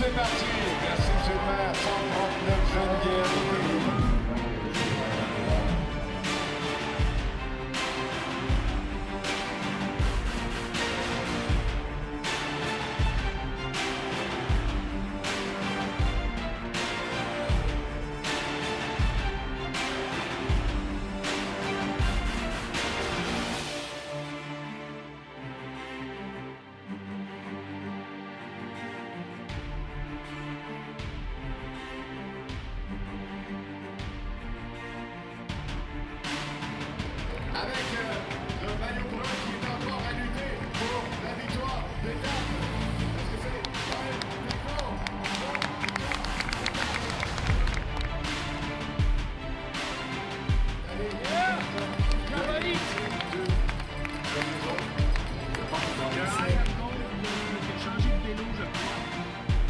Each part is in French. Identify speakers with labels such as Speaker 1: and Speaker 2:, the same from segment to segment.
Speaker 1: c'est parti. Merci, M. le maire. 139 jeunes guerriers. Avec le maillot brun qui est encore à lutter pour la victoire d'étape. Est-ce que c'est d'accord? Allez,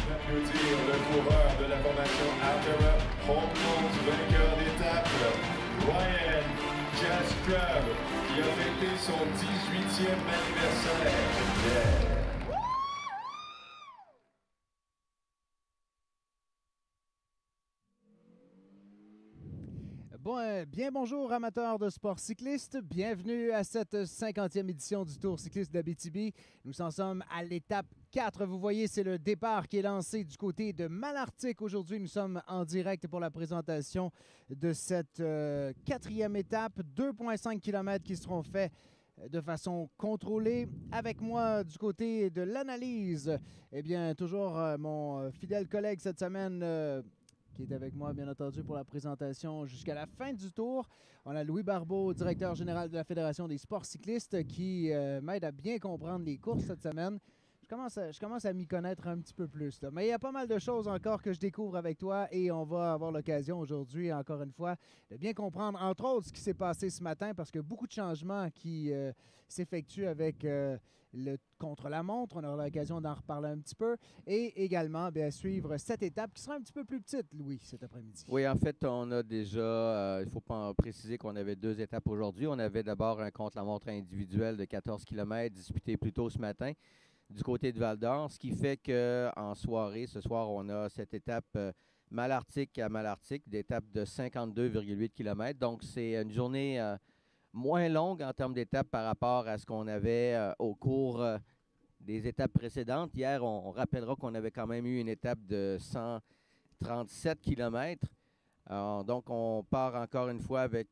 Speaker 1: applaudir le coureur de la formation Altera Home Road, vainqueur d'étape, Ryan Jaskrabb, qui a fêté son 18e anniversaire. Yeah.
Speaker 2: Bien bonjour amateurs de sport cycliste, bienvenue à cette 50e édition du Tour cycliste d'Abitibi. Nous en sommes à l'étape 4. Vous voyez, c'est le départ qui est lancé du côté de Malartic. Aujourd'hui, nous sommes en direct pour la présentation de cette 4e étape. 2,5 km qui seront faits de façon contrôlée. Avec moi du côté de l'analyse, eh bien, toujours mon fidèle collègue cette semaine, qui est avec moi, bien entendu, pour la présentation jusqu'à la fin du tour. On a Louis Barbeau, directeur général de la Fédération des sports cyclistes, qui m'aide à bien comprendre les courses cette semaine. Je commence à m'y connaître un petit peu plus, là. Mais il y a pas mal de choses encore que je découvre avec toi et on va avoir l'occasion aujourd'hui, encore une fois, de bien comprendre, entre autres, ce qui s'est passé ce matin, parce que beaucoup de changements qui s'effectuent avec le contre-la-montre. On aura l'occasion d'en reparler un petit peu. Et également, bien, suivre cette étape qui sera un petit peu plus petite, Louis, cet après-midi.
Speaker 3: Oui, en fait, on a déjà, il faut pas préciser qu'on avait 2 étapes aujourd'hui. On avait d'abord un contre-la-montre individuel de 14 km disputé plus tôt ce matin du côté de Val-d'Or, ce qui fait qu'en soirée, ce soir, on a cette étape Malartic à Malartic, d'étape de 52,8 km. Donc, c'est une journée moins longue en termes d'étapes par rapport à ce qu'on avait au cours des étapes précédentes. Hier, on rappellera qu'on avait quand même eu une étape de 137 km. Donc, on part encore une fois avec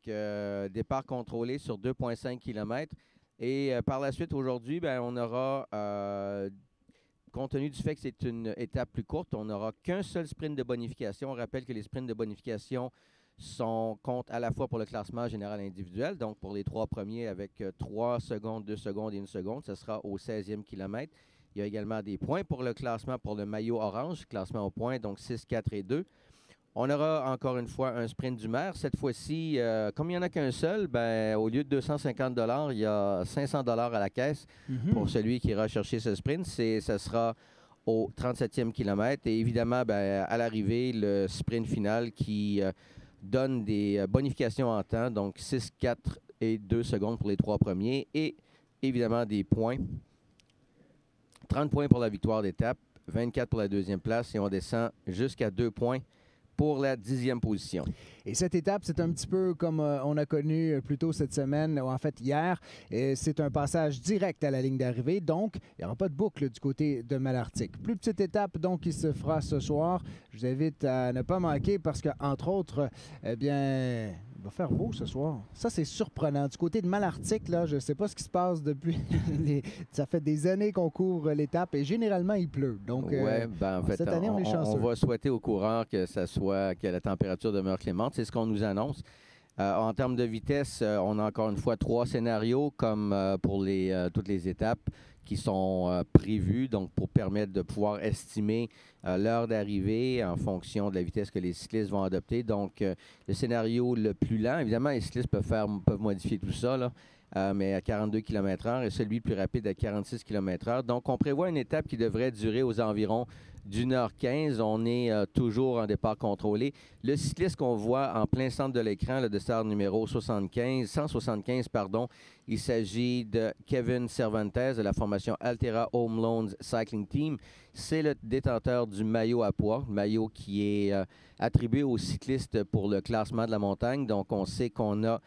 Speaker 3: départ contrôlé sur 2,5 km. Et par la suite, aujourd'hui, ben, on aura, compte tenu du fait que c'est une étape plus courte, on n'aura qu'un seul sprint de bonification. On rappelle que les sprints de bonification comptent à la fois pour le classement général individuel, donc pour les 3 premiers avec 3 secondes, 2 secondes et 1 seconde. Ce sera au 16e kilomètre. Il y a également des points pour le classement pour le maillot orange, classement aux points, donc 6, 4 et 2. On aura encore une fois un sprint du maire. Cette fois-ci, comme il n'y en a qu'un seul, ben, au lieu de 250 $, il y a 500 $ à la caisse pour celui qui ira chercher ce sprint. Ce sera au 37e kilomètre. Et évidemment, ben, à l'arrivée, le sprint final qui donne des bonifications en temps, donc 6, 4 et 2 secondes pour les 3 premiers. Et évidemment, des points. 30 points pour la victoire d'étape, 24 pour la 2e place et on descend jusqu'à 2 points pour la 10e position.
Speaker 2: Et cette étape, c'est un petit peu comme on a connu plus tôt cette semaine, ou en fait hier. C'est un passage direct à la ligne d'arrivée, donc il n'y aura pas de boucle du côté de Malartic. Plus petite étape, donc, qui se fera ce soir. Je vous invite à ne pas manquer parce que, entre autres, eh bien, il va faire beau ce soir. Ça, c'est surprenant. Du côté de Malartic, là, je ne sais pas ce qui se passe depuis... Ça fait des années qu'on court l'étape et généralement, il pleut. Donc,
Speaker 3: ben, en fait,
Speaker 2: cette année, on est chanceux.
Speaker 3: On va souhaiter aux coureurs que la température demeure clémente. C'est ce qu'on nous annonce. En termes de vitesse, on a encore une fois 3 scénarios comme pour toutes les étapes qui sont prévues, donc pour permettre de pouvoir estimer l'heure d'arrivée en fonction de la vitesse que les cyclistes vont adopter. Donc, le scénario le plus lent, évidemment, les cyclistes peuvent modifier tout ça, là, mais à 42 km/h et celui plus rapide à 46 km/h. Donc, on prévoit une étape qui devrait durer aux environs 1h15. On est toujours en départ contrôlé. Le cycliste qu'on voit en plein centre de l'écran, le dossard numéro 175, pardon, il s'agit de Kevin Cervantes de la formation Altera Home Loans Cycling Team. C'est le détenteur du maillot à poids, maillot qui est attribué aux cyclistes pour le classement de la montagne. Donc, on sait qu'on a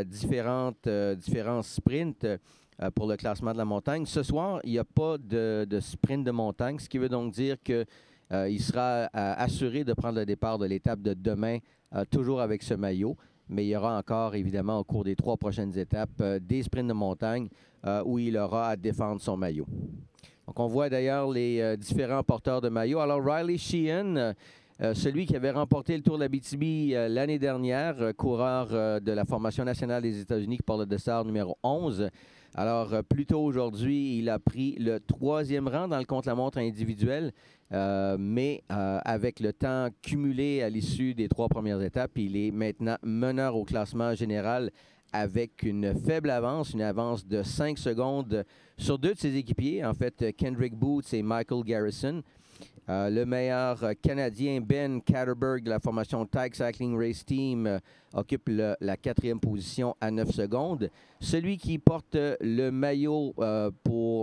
Speaker 3: différents sprints pour le classement de la montagne. Ce soir, il n'y a pas de sprint de montagne, ce qui veut donc dire qu'il sera assuré de prendre le départ de l'étape de demain, toujours avec ce maillot. Mais il y aura encore, évidemment, au cours des 3 prochaines étapes, des sprints de montagne où il aura à défendre son maillot. Donc, on voit d'ailleurs les différents porteurs de maillot. Alors, Riley Sheehan, celui qui avait remporté le Tour de l'Abitibi l'année dernière, coureur de la Formation nationale des États-Unis qui porte le dossard numéro 11. Alors, plus tôt aujourd'hui, il a pris le 3e rang dans le contre-la-montre individuel, mais avec le temps cumulé à l'issue des 3 premières étapes, il est maintenant meneur au classement général avec une faible avance, une avance de 5 secondes sur 2 de ses équipiers, en fait, Kendrick Boots et Michael Garrison. Le meilleur Canadien, Ben Catterberg, de la formation Tag Cycling Race Team, occupe la 4e position à 9 secondes. Celui qui porte le maillot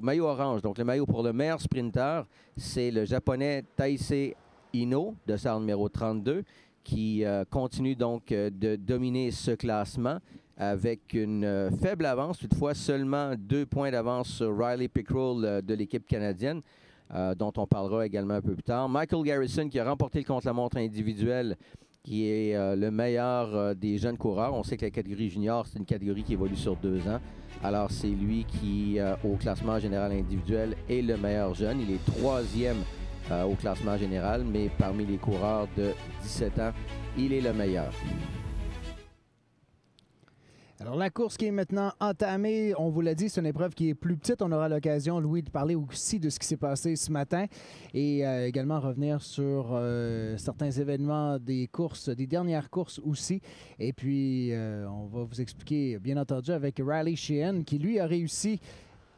Speaker 3: maillot orange, donc le maillot pour le meilleur sprinter, c'est le japonais Taisei Ino, dossard numéro 32, qui continue donc de dominer ce classement avec une faible avance, toutefois seulement 2 points d'avance sur Riley Pickrell de l'équipe canadienne. Dont on parlera également un peu plus tard. Michael Garrison qui a remporté le contre-la-montre individuel, qui est le meilleur des jeunes coureurs. On sait que la catégorie junior, c'est une catégorie qui évolue sur 2 ans. Alors, c'est lui qui, au classement général individuel, est le meilleur jeune. Il est 3e au classement général, mais parmi les coureurs de 17 ans, il est le meilleur.
Speaker 2: Alors, la course qui est maintenant entamée, on vous l'a dit, c'est une épreuve qui est plus petite. On aura l'occasion, Louis, de parler aussi de ce qui s'est passé ce matin et également revenir sur certains événements des courses, des dernières courses aussi. Et puis, on va vous expliquer, bien entendu, avec Riley Sheehan, qui, lui, a réussi,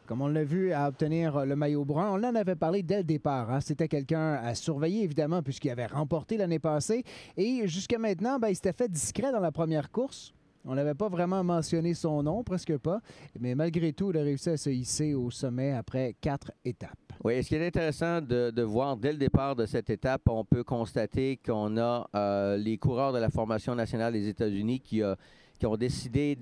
Speaker 2: comme on l'a vu, à obtenir le maillot brun. On en avait parlé dès le départ. Hein. C'était quelqu'un à surveiller, évidemment, puisqu'il avait remporté l'année passée. Et jusqu'à maintenant, il s'était fait discret dans la première course. On n'avait pas vraiment mentionné son nom, presque pas. Mais malgré tout, il a réussi à se hisser au sommet après 4 étapes.
Speaker 3: Oui, ce qui est intéressant de voir dès le départ de cette étape, on peut constater qu'on a les coureurs de la Formation nationale des États-Unis qui ont décidé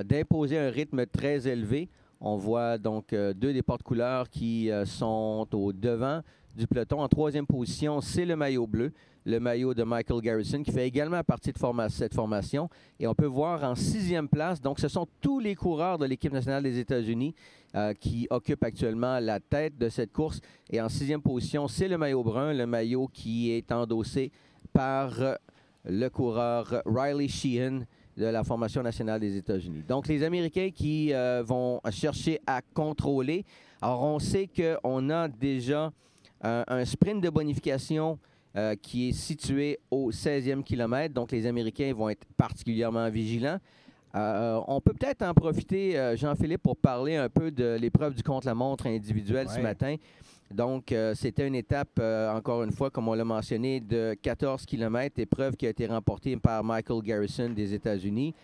Speaker 3: d'imposer un rythme très élevé. On voit donc 2 des porte-couleurs qui sont au devant du peloton. En 3e position, c'est le maillot bleu, le maillot de Michael Garrison, qui fait également partie de cette formation. Et on peut voir en 6e place, donc ce sont tous les coureurs de l'équipe nationale des États-Unis qui occupent actuellement la tête de cette course. Et en 6e position, c'est le maillot brun, le maillot qui est endossé par le coureur Riley Sheehan de la Formation nationale des États-Unis. Donc, les Américains qui vont chercher à contrôler. Alors, on sait qu'on a déjà un sprint de bonification qui est situé au 16e kilomètre. Donc, les Américains vont être particulièrement vigilants. On peut peut-être en profiter, Jean-Philippe, pour parler un peu de l'épreuve du contre-la-montre individuelle ce matin. Donc, c'était une étape, encore une fois, comme on l'a mentionné, de 14 km, épreuve qui a été remportée par Michael Garrison des États-Unis.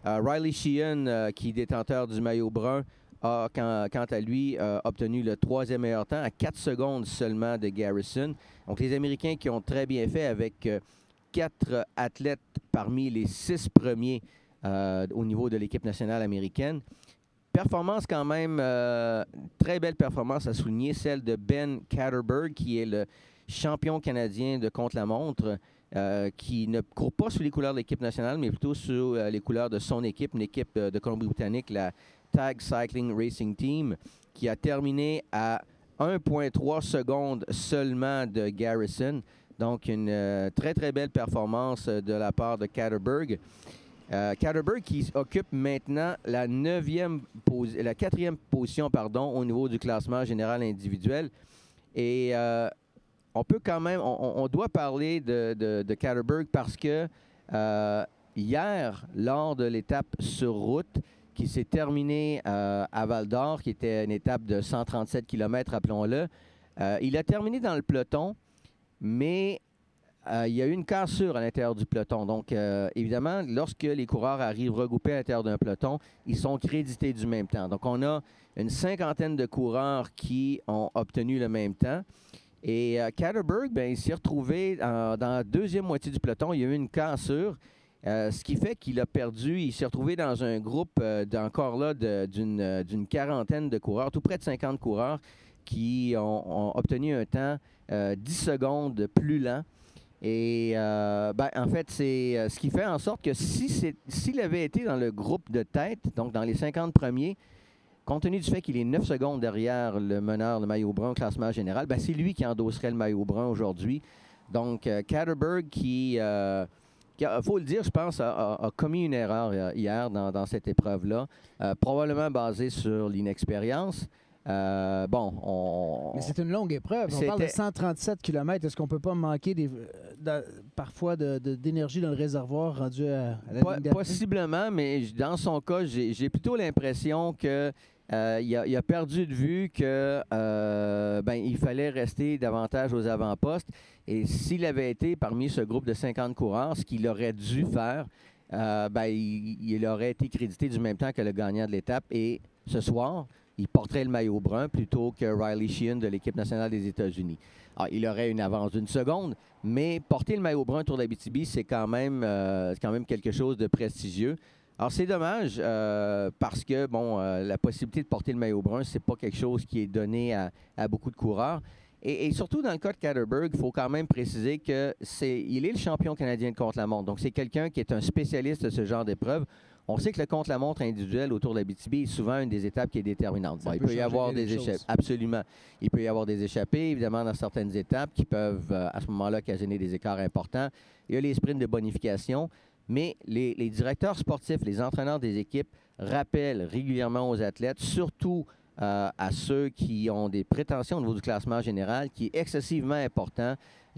Speaker 3: Riley Sheehan, qui est détenteur du maillot brun, a, quant à lui, obtenu le 3e meilleur temps à 4 secondes seulement de Garrison. Donc, les Américains qui ont très bien fait avec 4 athlètes parmi les 6 premiers au niveau de l'équipe nationale américaine. Performance quand même, très belle performance à souligner, celle de Ben Catterberg, qui est le champion canadien de contre-la-montre, qui ne court pas sous les couleurs de l'équipe nationale, mais plutôt sous les couleurs de son équipe, une équipe de Colombie-Britannique, la Tag Cycling Racing Team, qui a terminé à 1,3 secondes seulement de Garrison. Donc, une très, très belle performance de la part de Catterberg. Catterberg qui occupe maintenant la 4e position au niveau du classement général individuel. Et on peut quand même, on doit parler de Catterberg parce que hier, lors de l'étape sur route qui s'est terminée à Val-d'Or, qui était une étape de 137 km, rappelons-le, Il a terminé dans le peloton, mais il y a eu une cassure à l'intérieur du peloton. Donc, évidemment, lorsque les coureurs arrivent regroupés à l'intérieur d'un peloton, ils sont crédités du même temps. Donc, on a une cinquantaine de coureurs qui ont obtenu le même temps. Et Katterberg, il s'est retrouvé dans la deuxième moitié du peloton. Il y a eu une cassure, ce qui fait qu'il a perdu. Il s'est retrouvé dans un groupe, encore là, d'une quarantaine de coureurs, tout près de 50 coureurs, qui ont obtenu un temps 10 secondes plus lent. Et en fait, c'est ce qui fait en sorte que s'il avait été dans le groupe de tête, donc dans les 50 premiers, compte tenu du fait qu'il est 9 secondes derrière le meneur, le maillot brun au classement général, c'est lui qui endosserait le maillot brun aujourd'hui. Donc, Katterberg qui faut le dire, je pense, a commis une erreur hier dans cette épreuve-là, probablement basée sur l'inexpérience.
Speaker 2: Mais c'est une longue épreuve. On parle de 137 km. Est-ce qu'on ne peut pas manquer parfois d'énergie dans le réservoir rendu à la ligne d'arrivée?
Speaker 3: Possiblement, mais dans son cas, j'ai plutôt l'impression que il a perdu de vue que il fallait rester davantage aux avant-postes. Et s'il avait été parmi ce groupe de 50 coureurs, ce qu'il aurait dû faire, il aurait été crédité du même temps que le gagnant de l'étape. Et ce soir, il porterait le maillot brun plutôt que Riley Sheehan de l'équipe nationale des États-Unis. Alors, il aurait une avance d'une seconde, mais porter le maillot brun Tour d'Abitibi, c'est quand même quelque chose de prestigieux. Alors, c'est dommage parce que, la possibilité de porter le maillot brun, c'est pas quelque chose qui est donné à beaucoup de coureurs. Et surtout, dans le cas de Katterberg, il faut quand même préciser qu'il est le champion canadien de contre-la-montre. Donc, c'est quelqu'un qui est un spécialiste de ce genre d'épreuve. On sait que le contre-la-montre individuel autour de l'Abitibi est souvent une des étapes qui est déterminante. Il peut y avoir des échappées. Absolument. Il peut y avoir des échappées, évidemment, dans certaines étapes qui peuvent, à ce moment-là, occasionner des écarts importants. Il y a les sprints de bonification. Mais les directeurs sportifs, les entraîneurs des équipes rappellent régulièrement aux athlètes, surtout à ceux qui ont des prétentions au niveau du classement général, qui est excessivement important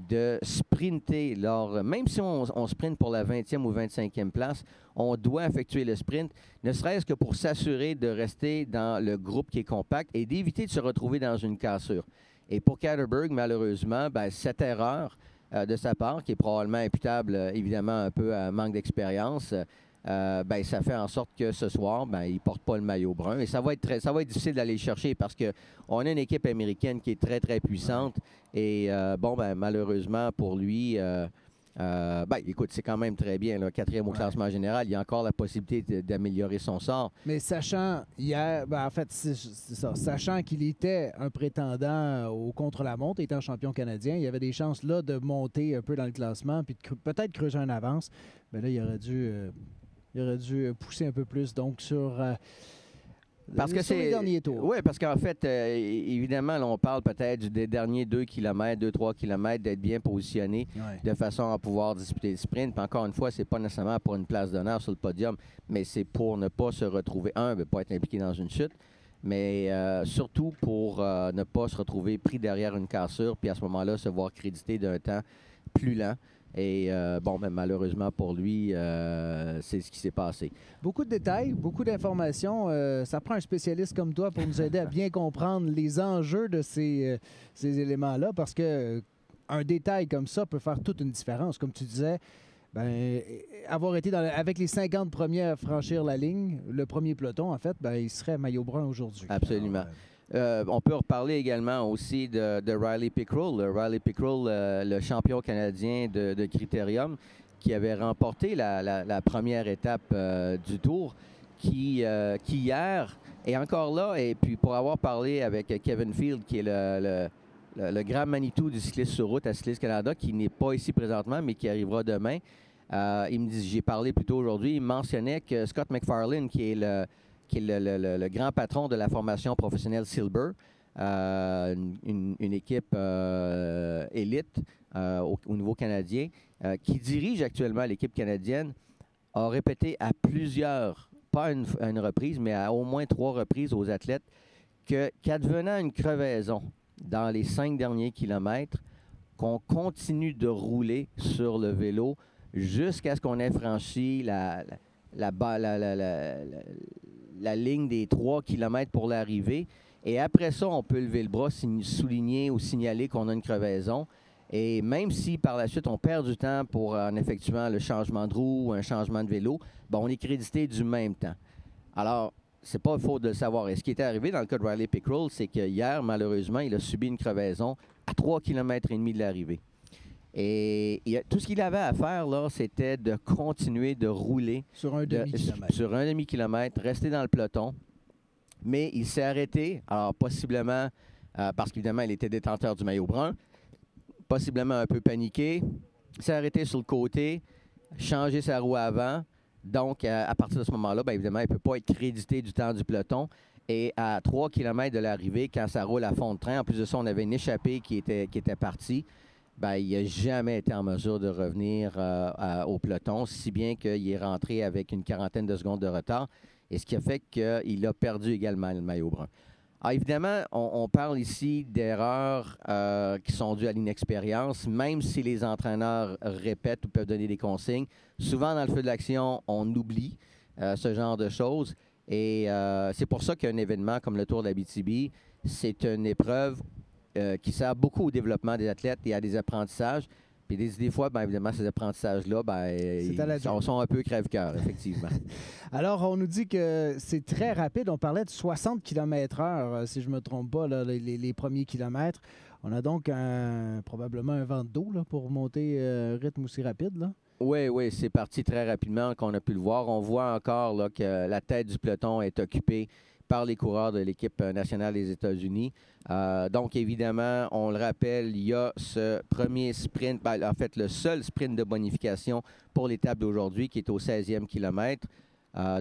Speaker 3: de sprinter. Même si on sprinte pour la 20e ou 25e place, on doit effectuer le sprint, ne serait-ce que pour s'assurer de rester dans le groupe qui est compact et d'éviter de se retrouver dans une cassure. Et pour Katterberg, malheureusement, cette erreur de sa part, qui est probablement imputable, évidemment, un peu à un manque d'expérience, ça fait en sorte que ce soir, il ne porte pas le maillot brun. Et ça va être difficile d'aller le chercher parce qu'on a une équipe américaine qui est très, très puissante. Et malheureusement pour lui, écoute, c'est quand même très bien. Là, 4e au classement général, il y a encore la possibilité d'améliorer son sort.
Speaker 2: Mais sachant hier, en fait, c'est ça, sachant qu'il était un prétendant au contre-la-montre, étant champion canadien, il y avait des chances là de monter un peu dans le classement puis peut-être creuser une avance. Mais là, il aurait dû pousser un peu plus donc sur les derniers tours.
Speaker 3: Oui, parce qu'en fait, évidemment, là, on parle peut-être des derniers 2-3 km, d'être bien positionné de façon à pouvoir disputer le sprint. Puis encore une fois, c'est pas nécessairement pour une place d'honneur sur le podium, mais c'est pour ne pas se retrouver, pas être impliqué dans une chute, mais surtout pour ne pas se retrouver pris derrière une cassure, puis à ce moment-là, se voir crédité d'un temps plus lent. Et malheureusement pour lui, c'est ce qui s'est passé.
Speaker 2: Beaucoup de détails, beaucoup d'informations. Ça prend un spécialiste comme toi pour nous aider à bien comprendre les enjeux de ces éléments-là, parce que un détail comme ça peut faire toute une différence. Comme tu disais, avoir été avec les 50 premiers à franchir la ligne, le premier peloton, en fait, il serait maillot brun aujourd'hui.
Speaker 3: Absolument. On peut reparler également aussi de Riley Pickrell. Riley Pickrell, le champion canadien de Critérium, qui avait remporté la première étape du Tour, qui hier est encore là. Et puis pour avoir parlé avec Kevin Field, qui est le grand Manitou du cycliste sur route à Cycliste Canada, qui n'est pas ici présentement, mais qui arrivera demain. Il me dit, j'ai parlé plus tôt aujourd'hui, il mentionnait que Scott McFarlane, qui est le grand patron de la formation professionnelle Silber, une équipe élite au niveau canadien, qui dirige actuellement l'équipe canadienne, a répété à plusieurs, pas à une reprise, mais à au moins 3 reprises aux athlètes, qu'advenant une crevaison dans les 5 derniers kilomètres, qu'on continue de rouler sur le vélo jusqu'à ce qu'on ait franchi la ligne des 3 km pour l'arrivée. Et après ça, on peut lever le bras, souligner ou signaler qu'on a une crevaison. Et même si par la suite, on perd du temps en effectuant le changement de roue ou un changement de vélo, ben, on est crédité du même temps. Alors, c'est pas faute de le savoir. Et ce qui était arrivé dans le cas de Riley Pickrell, c'est que hier, malheureusement, il a subi une crevaison à 3,5 km de l'arrivée. Et tout ce qu'il avait à faire, là, c'était de continuer de rouler
Speaker 2: sur un demi-kilomètre.
Speaker 3: Sur un demi-kilomètre, rester dans le peloton. Mais il s'est arrêté, alors possiblement, parce qu'évidemment, il était détenteur du maillot brun, possiblement un peu paniqué. Il s'est arrêté sur le côté, changé sa roue avant. Donc, à partir de ce moment-là, bien évidemment, il ne peut pas être crédité du temps du peloton. Et à 3 km de l'arrivée, quand ça roule à fond de train, en plus de ça, on avait une échappée qui était partie. Bien, il n'a jamais été en mesure de revenir au peloton, si bien qu'il est rentré avec une quarantaine de secondes de retard, et ce qui a fait qu'il a perdu également le maillot brun. Alors, évidemment, on parle ici d'erreurs qui sont dues à l'inexpérience, même si les entraîneurs répètent ou peuvent donner des consignes. Souvent, dans le feu de l'action, on oublie ce genre de choses. Et c'est pour ça qu'un événement comme le Tour d'Abitibi, c'est une épreuve qui sert beaucoup au développement des athlètes et à des apprentissages. Puis des fois, bien évidemment, ces apprentissages-là, ils sont un peu crève-cœur, effectivement.
Speaker 2: Alors, on nous dit que c'est très rapide. On parlait de 60 km/h, si je ne me trompe pas, là, les premiers kilomètres. On a donc probablement un vent d'eau pour monter un rythme aussi rapide, là.
Speaker 3: Oui, c'est parti très rapidement qu'on a pu le voir. On voit encore là, que la tête du peloton est occupée par les coureurs de l'équipe nationale des États-Unis. Donc, évidemment, on le rappelle, il y a ce premier sprint, en fait, le seul sprint de bonification pour l'étape d'aujourd'hui qui est au 16e kilomètre.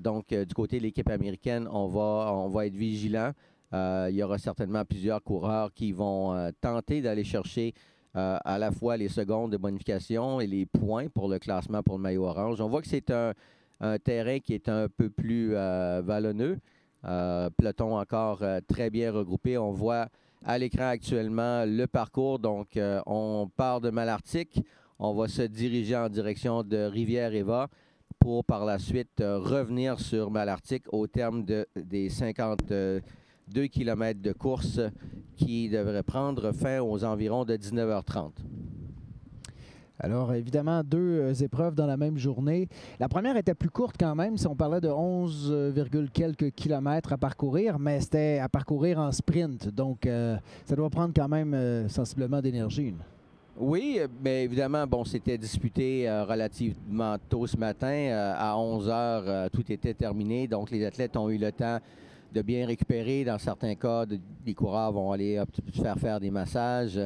Speaker 3: Donc, du côté de l'équipe américaine, on va être vigilant. Il y aura certainement plusieurs coureurs qui vont tenter d'aller chercher à la fois les secondes de bonification et les points pour le classement pour le maillot orange. On voit que c'est un terrain qui est un peu plus vallonneux. Peloton encore très bien regroupé. On voit à l'écran actuellement le parcours. Donc, on part de Malartic. On va se diriger en direction de Rivière-Éva pour par la suite revenir sur Malartic au terme des 52 km de course qui devrait prendre fin aux environs de 19h30.
Speaker 2: Alors, évidemment, deux épreuves dans la même journée. La première était plus courte quand même, si on parlait de 11, quelques kilomètres à parcourir, mais c'était à parcourir en sprint. Donc, ça doit prendre quand même sensiblement d'énergie.
Speaker 3: Oui, bien évidemment, c'était disputé relativement tôt ce matin. À 11 heures, tout était terminé. Donc, les athlètes ont eu le temps de bien récupérer. Dans certains cas, les coureurs vont aller faire des massages,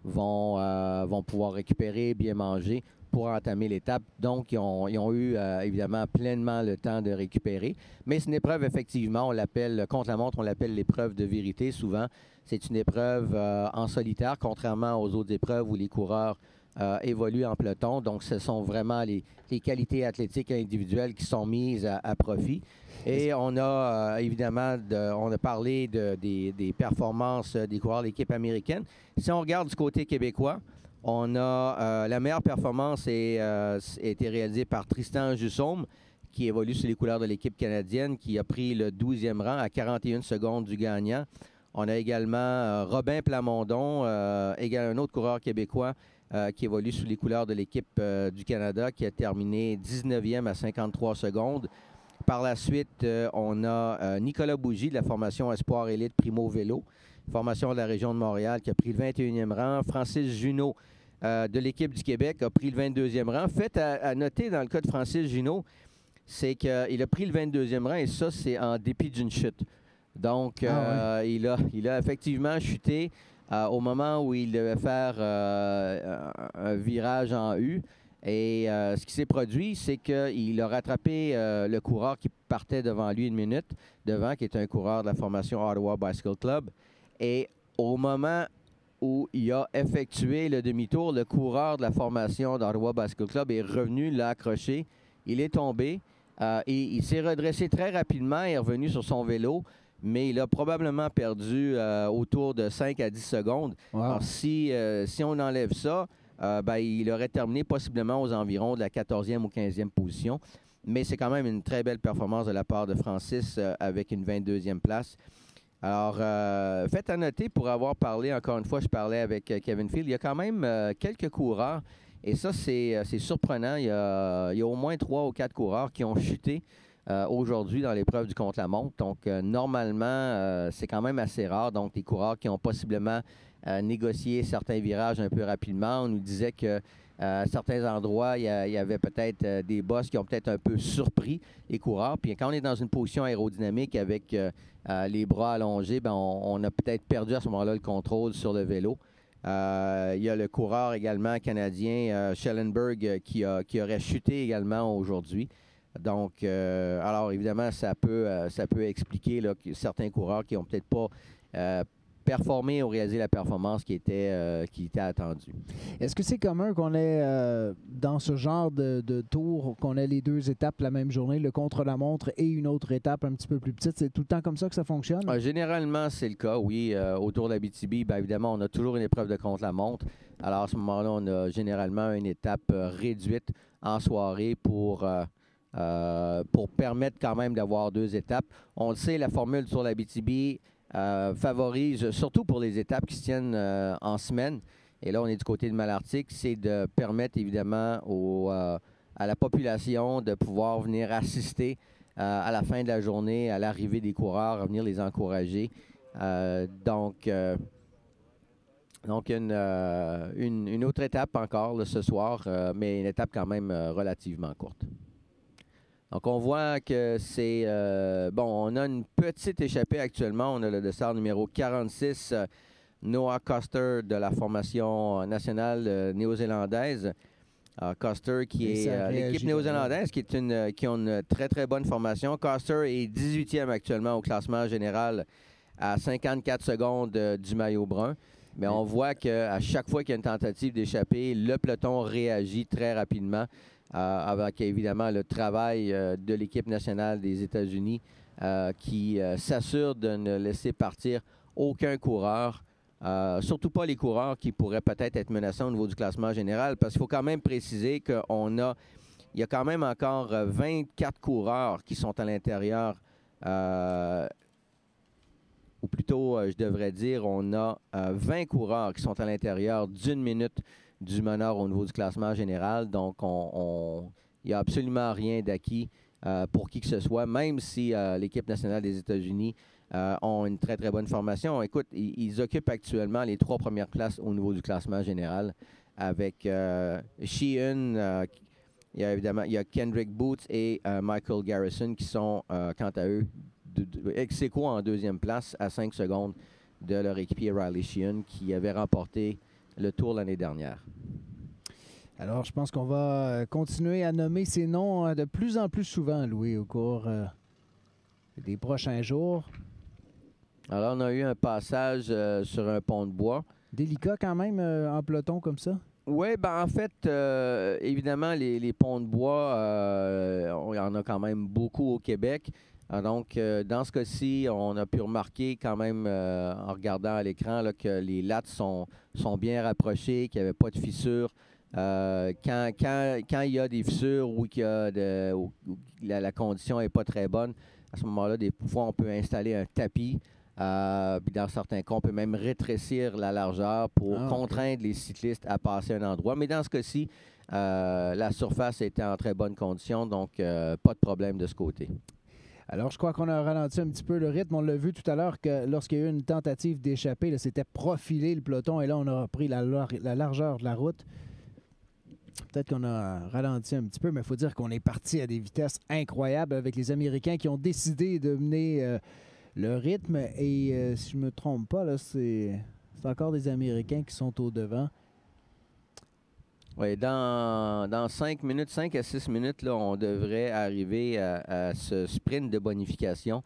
Speaker 3: vont pouvoir récupérer, bien manger pour entamer l'étape. Donc, ils ont eu évidemment pleinement le temps de récupérer. Mais c'est une épreuve, effectivement, on l'appelle, contre la montre, on l'appelle l'épreuve de vérité souvent. C'est une épreuve en solitaire, contrairement aux autres épreuves où les coureurs évoluent en peloton. Donc, ce sont vraiment les qualités athlétiques individuelles qui sont mises à profit. Et on a évidemment, on a parlé des performances des coureurs de l'équipe américaine. Si on regarde du côté québécois, on a la meilleure performance a été réalisée par Tristan Jussaume, qui évolue sous les couleurs de l'équipe canadienne, qui a pris le 12e rang à 41 secondes du gagnant. On a également Robin Plamondon, un autre coureur québécois qui évolue sous les couleurs de l'équipe du Canada, qui a terminé 19e à 53 secondes. Par la suite, on a Nicolas Bougie de la formation Espoir Élite Primo Vélo, formation de la région de Montréal, qui a pris le 21e rang. Francis Junot de l'équipe du Québec a pris le 22e rang. Fait à noter dans le cas de Francis Junot, c'est qu'il a pris le 22e rang et ça, c'est en dépit d'une chute. Donc, il a effectivement chuté au moment où il devait faire un virage en U. Et ce qui s'est produit, c'est qu'il a rattrapé le coureur qui partait devant lui une minute devant, qui est un coureur de la formation Ottawa Bicycle Club. Et au moment où il a effectué le demi-tour, le coureur de la formation d'Ottawa Bicycle Club est revenu, l'a accroché. Il est tombé et il s'est redressé très rapidement et est revenu sur son vélo. Mais il a probablement perdu autour de 5 à 10 secondes. Wow. Alors, si on enlève ça, il aurait terminé possiblement aux environs de la 14e ou 15e position. Mais c'est quand même une très belle performance de la part de Francis avec une 22e place. Alors, faites à noter, pour avoir parlé, encore une fois, je parlais avec Kevin Field, il y a quand même quelques coureurs, et ça, c'est surprenant. Il y a au moins 3 ou 4 coureurs qui ont chuté aujourd'hui dans l'épreuve du contre-la-montre. Donc, normalement, c'est quand même assez rare. Donc, des coureurs qui ont possiblement négocié certains virages un peu rapidement. On nous disait que à certains endroits, il y avait peut-être des bosses qui ont peut-être un peu surpris les coureurs. Puis quand on est dans une position aérodynamique avec les bras allongés, ben on a peut-être perdu à ce moment-là le contrôle sur le vélo. Il y a le coureur également canadien, Schellenberg, qui aurait chuté également aujourd'hui. Donc, alors évidemment, ça peut expliquer là, que certains coureurs qui n'ont peut-être pas performé ou réalisé la performance qui était attendue.
Speaker 2: Est-ce que c'est commun qu'on ait, dans ce genre de tour, qu'on ait les 2 étapes la même journée, le contre-la-montre et une autre étape un petit peu plus petite? C'est tout le temps comme ça que ça fonctionne?
Speaker 3: Généralement, c'est le cas, oui. Au Tour de l'Abitibi, bien évidemment, on a toujours une épreuve de contre-la-montre. Alors, à ce moment-là, on a généralement une étape réduite en soirée pour permettre quand même d'avoir 2 étapes. On le sait, la formule sur l'Abitibi favorise, surtout pour les étapes qui se tiennent en semaine, et là on est du côté de Malartic, c'est de permettre évidemment à la population de pouvoir venir assister à la fin de la journée, à l'arrivée des coureurs, à venir les encourager. Donc une autre étape encore là, ce soir, mais une étape quand même relativement courte. Donc, on voit que c'est... on a une petite échappée actuellement. On a le dossard numéro 46, Noah Coster de la formation nationale néo-zélandaise. Coster qui est l'équipe néo-zélandaise qui a une très, très bonne formation. Coster est 18e actuellement au classement général à 54 secondes du maillot brun. Mais on voit qu'à chaque fois qu'il y a une tentative d'échapper, le peloton réagit très rapidement. Avec évidemment le travail de l'équipe nationale des États-Unis qui s'assure de ne laisser partir aucun coureur, surtout pas les coureurs qui pourraient peut-être être menaçants au niveau du classement général, parce qu'il faut quand même préciser qu'il y a quand même encore 24 coureurs qui sont à l'intérieur, ou plutôt, je devrais dire, on a 20 coureurs qui sont à l'intérieur d'1 minute du meneur au niveau du classement général. Donc, il n'y a absolument rien d'acquis pour qui que ce soit, même si l'équipe nationale des États-Unis ont une très, très bonne formation. Écoute, ils occupent actuellement les 3 premières places au niveau du classement général avec Sheehan, il y a Kendrick Boots et Michael Garrison qui sont, quant à eux, ex-aequo en 2e place à 5 secondes de leur équipier Riley Sheehan qui avait remporté le Tour l'année dernière.
Speaker 2: Alors, je pense qu'on va continuer à nommer ces noms de plus en plus souvent, Louis, au cours des prochains jours.
Speaker 3: Alors, on a eu un passage sur un pont de bois.
Speaker 2: Délicat quand même en peloton comme ça?
Speaker 3: Oui, ben en fait, évidemment, les ponts de bois, il y en a quand même beaucoup au Québec. Donc, dans ce cas-ci, on a pu remarquer quand même, en regardant à l'écran, là, que les lattes sont bien rapprochées, qu'il n'y avait pas de fissures. Quand il y a des fissures ou où la condition n'est pas très bonne, à ce moment-là, des fois, on peut installer un tapis. Puis dans certains cas, on peut même rétrécir la largeur pour contraindre les cyclistes à passer un endroit. Mais dans ce cas-ci, la surface était en très bonne condition, donc pas de problème de ce côté.
Speaker 2: Alors, je crois qu'on a ralenti un petit peu le rythme. On l'a vu tout à l'heure que lorsqu'il y a eu une tentative d'échapper, c'était profilé le peloton et là, on a repris la largeur de la route. Peut-être qu'on a ralenti un petit peu, mais il faut dire qu'on est parti à des vitesses incroyables avec les Américains qui ont décidé de mener le rythme. Et si je ne me trompe pas, là, c'est encore des Américains qui sont au devant.
Speaker 3: Oui, dans 5 à 6 minutes, là, on devrait arriver à ce sprint de bonification.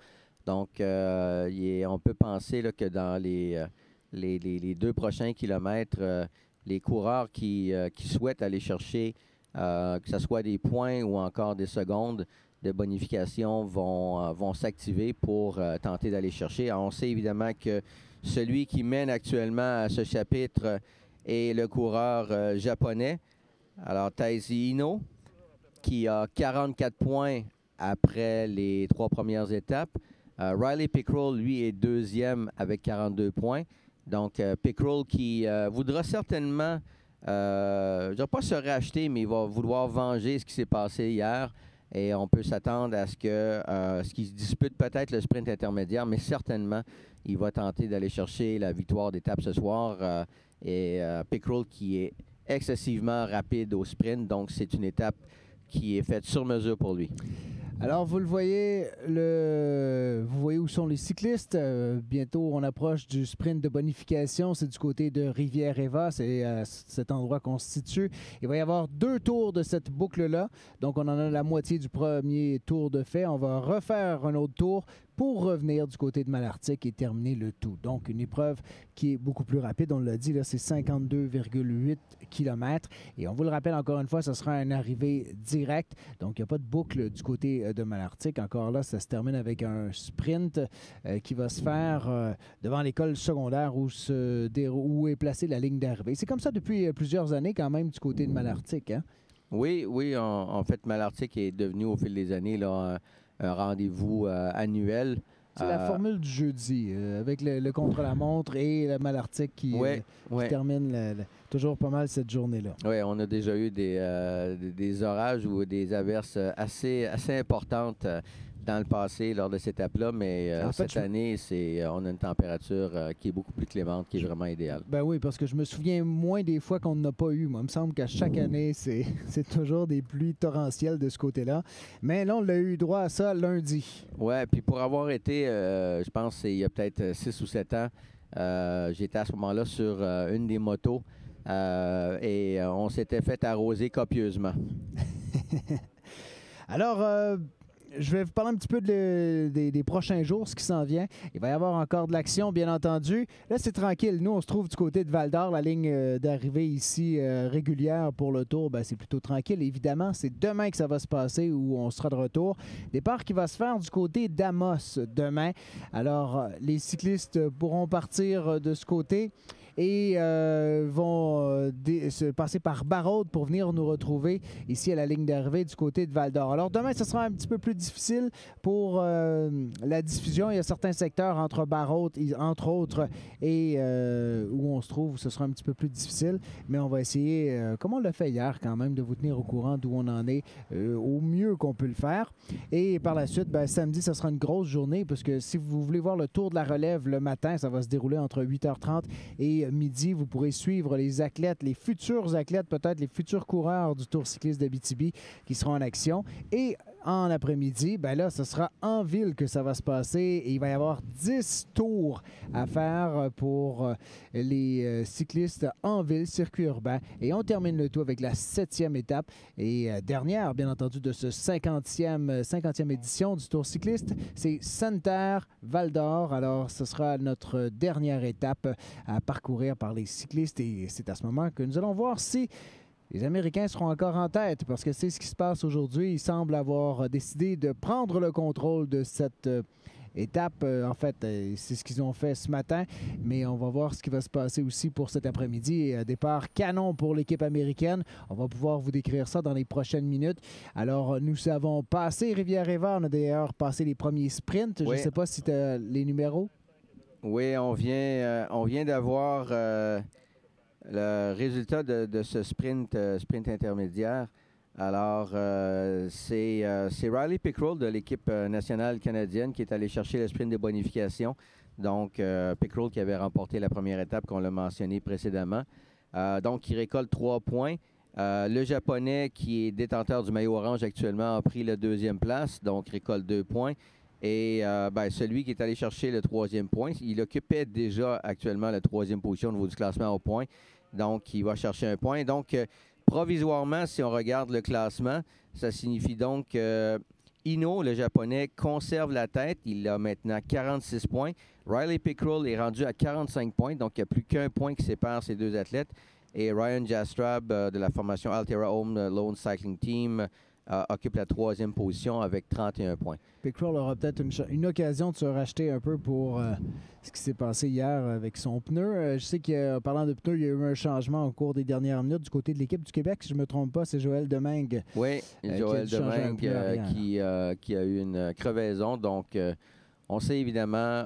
Speaker 3: Donc, on peut penser là, que dans les 2 prochains kilomètres, les coureurs qui souhaitent aller chercher, que ce soit des points ou encore des secondes de bonification, vont s'activer pour tenter d'aller chercher. Alors, on sait évidemment que celui qui mène actuellement à ce chapitre est le coureur japonais. Alors, Taiji Ino, qui a 44 points après les 3 premières étapes. Riley Pickrell, lui, est deuxième avec 42 points. Donc, Pickrell qui voudra certainement, je ne vais pas se racheter, mais il va vouloir venger ce qui s'est passé hier. Et on peut s'attendre à ce qu'il dispute peut-être le sprint intermédiaire, mais certainement, il va tenter d'aller chercher la victoire d'étape ce soir. Pickrell qui est excessivement rapide au sprint, donc c'est une étape qui est faite sur mesure pour lui.
Speaker 2: Alors, vous le voyez, vous voyez où sont les cyclistes. Bientôt, on approche du sprint de bonification. C'est du côté de Rivière-Eva. C'est cet endroit qu'on se situe. Il va y avoir 2 tours de cette boucle-là. Donc, on en a la moitié du premier tour de fait. On va refaire un autre tour pour revenir du côté de Malartic et terminer le tout. Donc, une épreuve qui est beaucoup plus rapide. On l'a dit, là, c'est 52,8 km. Et on vous le rappelle encore une fois, ce sera une arrivée directe. Donc, il n'y a pas de boucle du côté de Malartic. Encore là, ça se termine avec un sprint qui va se faire devant l'école secondaire où est placée la ligne d'arrivée. C'est comme ça depuis plusieurs années quand même du côté de Malartic, hein?
Speaker 3: Oui, en fait, Malartic est devenu au fil des années là, un rendez-vous annuel.
Speaker 2: C'est la formule du jeudi, avec le contre-la-montre et le Malartic qui termine toujours pas mal cette journée-là.
Speaker 3: Oui, on a déjà eu des orages ou des averses assez importantes dans le passé lors de cette étape-là, mais cette année, on a une température qui est beaucoup plus clémente, qui est vraiment idéale.
Speaker 2: Ben oui, parce que je me souviens moins des fois qu'on n'a pas eu. Moi, il me semble qu'à chaque année, c'est toujours des pluies torrentielles de ce côté-là. Mais là, on a eu droit à ça lundi.
Speaker 3: Oui, puis pour avoir été, je pense, il y a peut-être 6 ou 7 ans, j'étais à ce moment-là sur une des motos et on s'était fait arroser copieusement.
Speaker 2: Alors, je vais vous parler un petit peu des prochains jours, ce qui s'en vient. Il va y avoir encore de l'action, bien entendu. Là, c'est tranquille. Nous, on se trouve du côté de Val-d'Or. La ligne d'arrivée ici régulière pour le tour, c'est plutôt tranquille. Évidemment, c'est demain que ça va se passer où on sera de retour. Départ qui va se faire du côté d'Amos demain. Alors, les cyclistes pourront partir de ce côté et vont se passer par Barraud pour venir nous retrouver ici à la ligne d'arrivée du côté de Val-d'Or. Alors demain, ce sera un petit peu plus difficile pour la diffusion. Il y a certains secteurs entre Barraud, entre autres, et où on se trouve, ce sera un petit peu plus difficile. Mais on va essayer, comme on l'a fait hier quand même, de vous tenir au courant d'où on en est au mieux qu'on peut le faire. Et par la suite, samedi, ce sera une grosse journée parce que si vous voulez voir le Tour de la Relève le matin, ça va se dérouler entre 8h30 et midi. Vous pourrez suivre les athlètes, les futurs athlètes, peut-être les futurs coureurs du Tour cycliste d'Abitibi qui seront en action. Et en après-midi, là, ce sera en ville que ça va se passer et il va y avoir 10 tours à faire pour les cyclistes en ville, circuit urbain. Et on termine le tout avec la 7e étape et dernière, bien entendu, de ce 50e édition du Tour cycliste. C'est Santerre-Val-d'Or. Alors, ce sera notre dernière étape à parcourir par les cyclistes et c'est à ce moment que nous allons voir si les Américains seront encore en tête parce que c'est ce qui se passe aujourd'hui. Ils semblent avoir décidé de prendre le contrôle de cette étape. En fait, c'est ce qu'ils ont fait ce matin, mais on va voir ce qui va se passer aussi pour cet après-midi. Départ canon pour l'équipe américaine. On va pouvoir vous décrire ça dans les prochaines minutes. Alors, nous avons passé Rivière-Eva. On a d'ailleurs passé les premiers sprints.
Speaker 3: Oui.
Speaker 2: Je ne sais pas si tu as les numéros.
Speaker 3: Oui, on vient d'avoir le résultat de ce sprint intermédiaire. Alors, c'est Riley Pickrell de l'équipe nationale canadienne qui est allé chercher le sprint de bonification. Donc, Pickrell qui avait remporté la première étape qu'on l'a mentionné précédemment. Donc, il récolte 3 points. Le Japonais qui est détenteur du maillot orange actuellement a pris la 2e place, donc récolte 2 points. Et celui qui est allé chercher le 3e point, il occupait déjà actuellement la 3e position au niveau du classement au point. Donc, il va chercher un point. Donc, provisoirement, si on regarde le classement, ça signifie donc que Ino, le Japonais, conserve la tête. Il a maintenant 46 points. Riley Pickrell est rendu à 45 points. Donc, il n'y a plus qu'un point qui sépare ces deux athlètes. Et Ryan Jastrab de la formation Altera Home Lone Cycling Team occupe la 3e position avec 31 points.
Speaker 2: Pickrell aura peut-être une occasion de se racheter un peu pour ce qui s'est passé hier avec son pneu. Je sais qu'en parlant de pneus, il y a eu un changement au cours des dernières minutes du côté de l'équipe du Québec. Si je ne me trompe pas, c'est Joël Demingue.
Speaker 3: Oui, Joël Demingue qui a eu une crevaison. Donc, On sait évidemment,